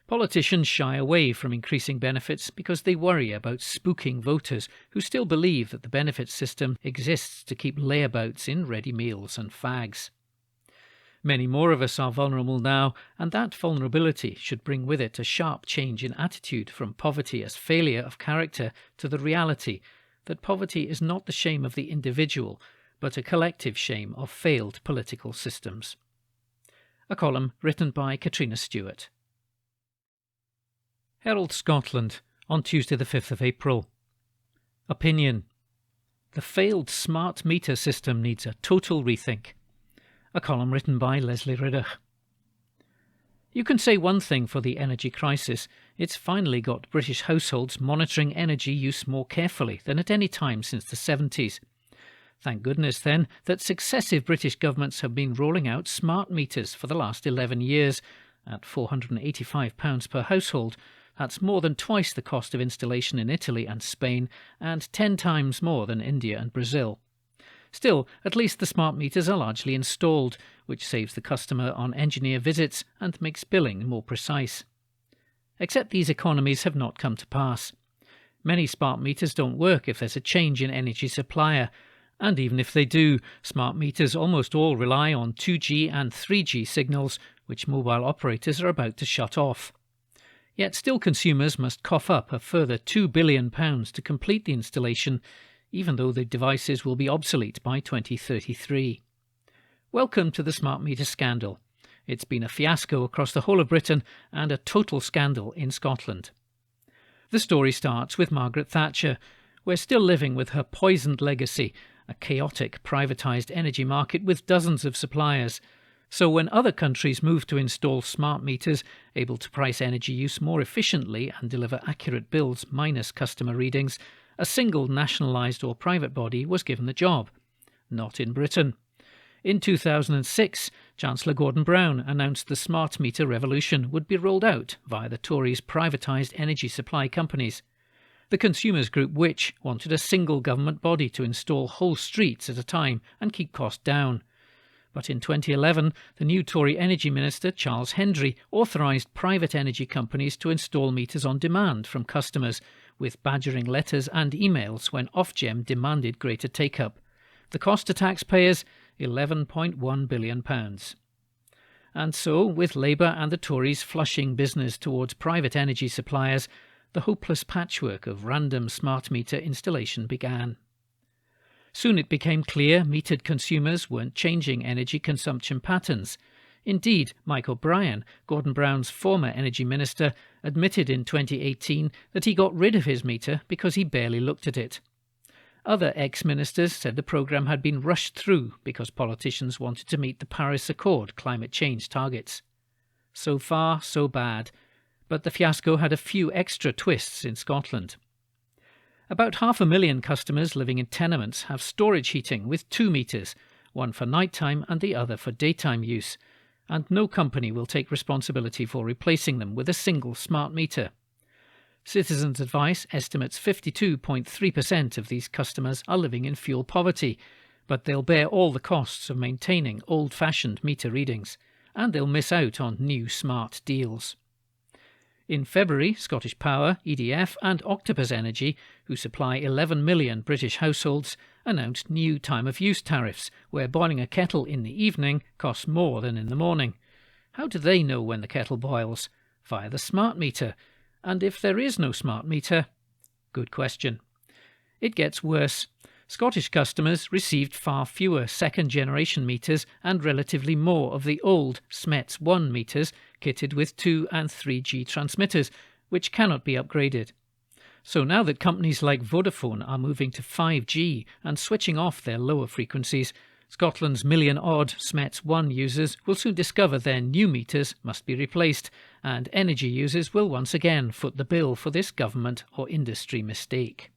Politicians shy away from increasing benefits because they worry about spooking voters who still believe that the benefit system exists to keep layabouts in ready meals and fags. Many more of us are vulnerable now, and that vulnerability should bring with it a sharp change in attitude from poverty as failure of character to the reality that poverty is not the shame of the individual, but a collective shame of failed political systems. A column written by Katrina Stewart. Herald Scotland, on Tuesday the 5th of April. Opinion. The failed smart meter system needs a total rethink. A column written by Leslie Riddoch. You can say one thing for the energy crisis. It's finally got British households monitoring energy use more carefully than at any time since the 70s. Thank goodness, then, that successive British governments have been rolling out smart meters for the last 11 years. At £485 per household, that's more than twice the cost of installation in Italy and Spain, and 10 times more than India and Brazil. Still, at least the smart meters are largely installed, which saves the customer on engineer visits and makes billing more precise. except these economies have not come to pass. Many smart meters don't work if there's a change in energy supplier, and even if they do, smart meters almost all rely on 2G and 3G signals, which mobile operators are about to shut off. Yet still consumers must cough up a further £2 billion to complete the installation, even though the devices will be obsolete by 2033. Welcome to the smart meter scandal. It's been a fiasco across the whole of Britain and a total scandal in Scotland. The story starts with Margaret Thatcher. We're still living with her poisoned legacy, a chaotic privatised energy market with dozens of suppliers. So when other countries move to install smart meters, able to price energy use more efficiently and deliver accurate bills minus customer readings, a single nationalised or private body was given the job. Not in Britain. In 2006, Chancellor Gordon Brown announced the smart meter revolution would be rolled out via the Tories' privatised energy supply companies. The consumers group Which wanted a single government body to install whole streets at a time and keep costs down. But in 2011, the new Tory Energy Minister, Charles Hendry, authorised private energy companies to install meters on demand from customers, with badgering letters and emails when Ofgem demanded greater take-up. The cost to taxpayers? £11.1 billion. And so, with Labour and the Tories flushing business towards private energy suppliers, the hopeless patchwork of random smart meter installation began. Soon it became clear metered consumers weren't changing energy consumption patterns. Indeed, Mike O'Brien, Gordon Brown's former energy minister, admitted in 2018 that he got rid of his meter because he barely looked at it. Other ex-ministers said the programme had been rushed through because politicians wanted to meet the Paris Accord climate change targets. So far, so bad. But the fiasco had a few extra twists in Scotland. About 500,000 customers living in tenements have storage heating with 2 meters, one for nighttime and the other for daytime use, and no company will take responsibility for replacing them with a single smart meter. Citizens Advice estimates 52.3% of these customers are living in fuel poverty, but they'll bear all the costs of maintaining old-fashioned meter readings, and they'll miss out on new smart deals. In February, Scottish Power, EDF and Octopus Energy, who supply 11 million British households, announced new time-of-use tariffs, where boiling a kettle in the evening costs more than in the morning. How do they know when the kettle boils? Via the smart meter. And if there is no smart meter? Good question. It gets worse. Scottish customers received far fewer second-generation meters and relatively more of the old SMETS 1 meters kitted with 2 and 3G transmitters, which cannot be upgraded. So now that companies like Vodafone are moving to 5G and switching off their lower frequencies, Scotland's million-odd SMETS 1 users will soon discover their new meters must be replaced, and energy users will once again foot the bill for this government or industry mistake.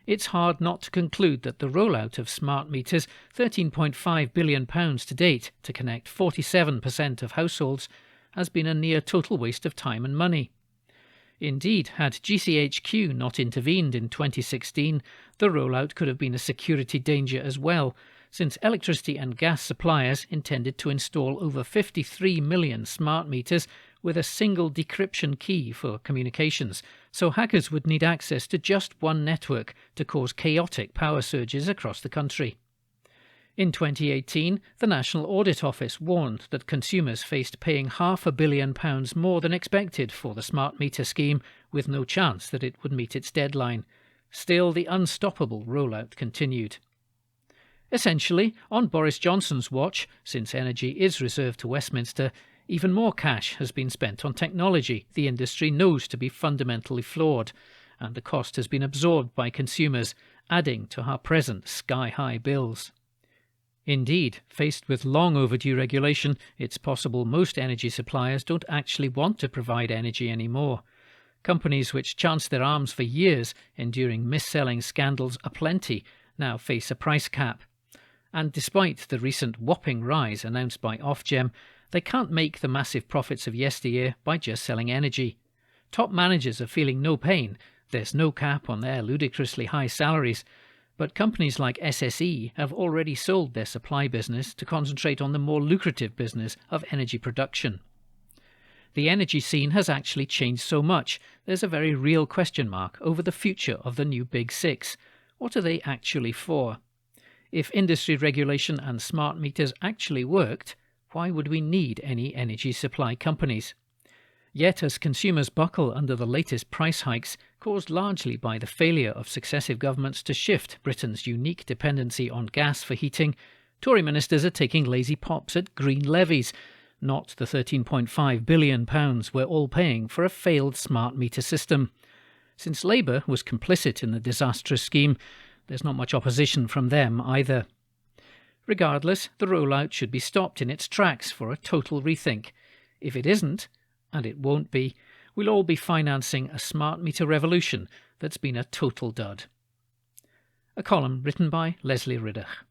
It's hard not to conclude that the rollout of smart meters, £13.5 billion to date to connect 47% of households, has been a near total waste of time and money. Indeed, had GCHQ not intervened in 2016, the rollout could have been a security danger as well, since electricity and gas suppliers intended to install over 53 million smart meters with a single decryption key for communications, so hackers would need access to just one network to cause chaotic power surges across the country. In 2018, the National Audit Office warned that consumers faced paying £500 million more than expected for the smart meter scheme, with no chance that it would meet its deadline. Still, the unstoppable rollout continued. Essentially, on Boris Johnson's watch, since energy is reserved to Westminster, even more cash has been spent on technology the industry knows to be fundamentally flawed, and the cost has been absorbed by consumers, adding to our present sky-high bills. Indeed, faced with long overdue regulation, it's possible most energy suppliers don't actually want to provide energy anymore. Companies which chanced their arms for years, enduring mis-selling scandals aplenty, now face a price cap. And despite the recent whopping rise announced by Ofgem, they can't make the massive profits of yesteryear by just selling energy. Top managers are feeling no pain. There's no cap on their ludicrously high salaries. But companies like SSE have already sold their supply business to concentrate on the more lucrative business of energy production. The energy scene has actually changed so much. There's a very real question mark over the future of the new Big Six. What are they actually for? If industry regulation and smart meters actually worked, why would we need any energy supply companies? Yet as consumers buckle under the latest price hikes, caused largely by the failure of successive governments to shift Britain's unique dependency on gas for heating, Tory ministers are taking lazy pops at green levies, not the £13.5 billion we're all paying for a failed smart meter system. Since Labour was complicit in the disastrous scheme, there's not much opposition from them either. Regardless, the rollout should be stopped in its tracks for a total rethink. If it isn't, and it won't be, we'll all be financing a smart meter revolution that's been a total dud. A column written by Leslie Riddoch.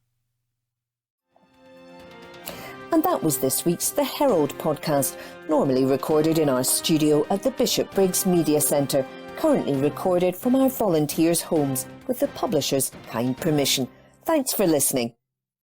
And that was this week's The Herald podcast, normally recorded in our studio at the Bishopbriggs Media Centre, currently recorded from our volunteers' homes with the publisher's kind permission. Thanks for listening.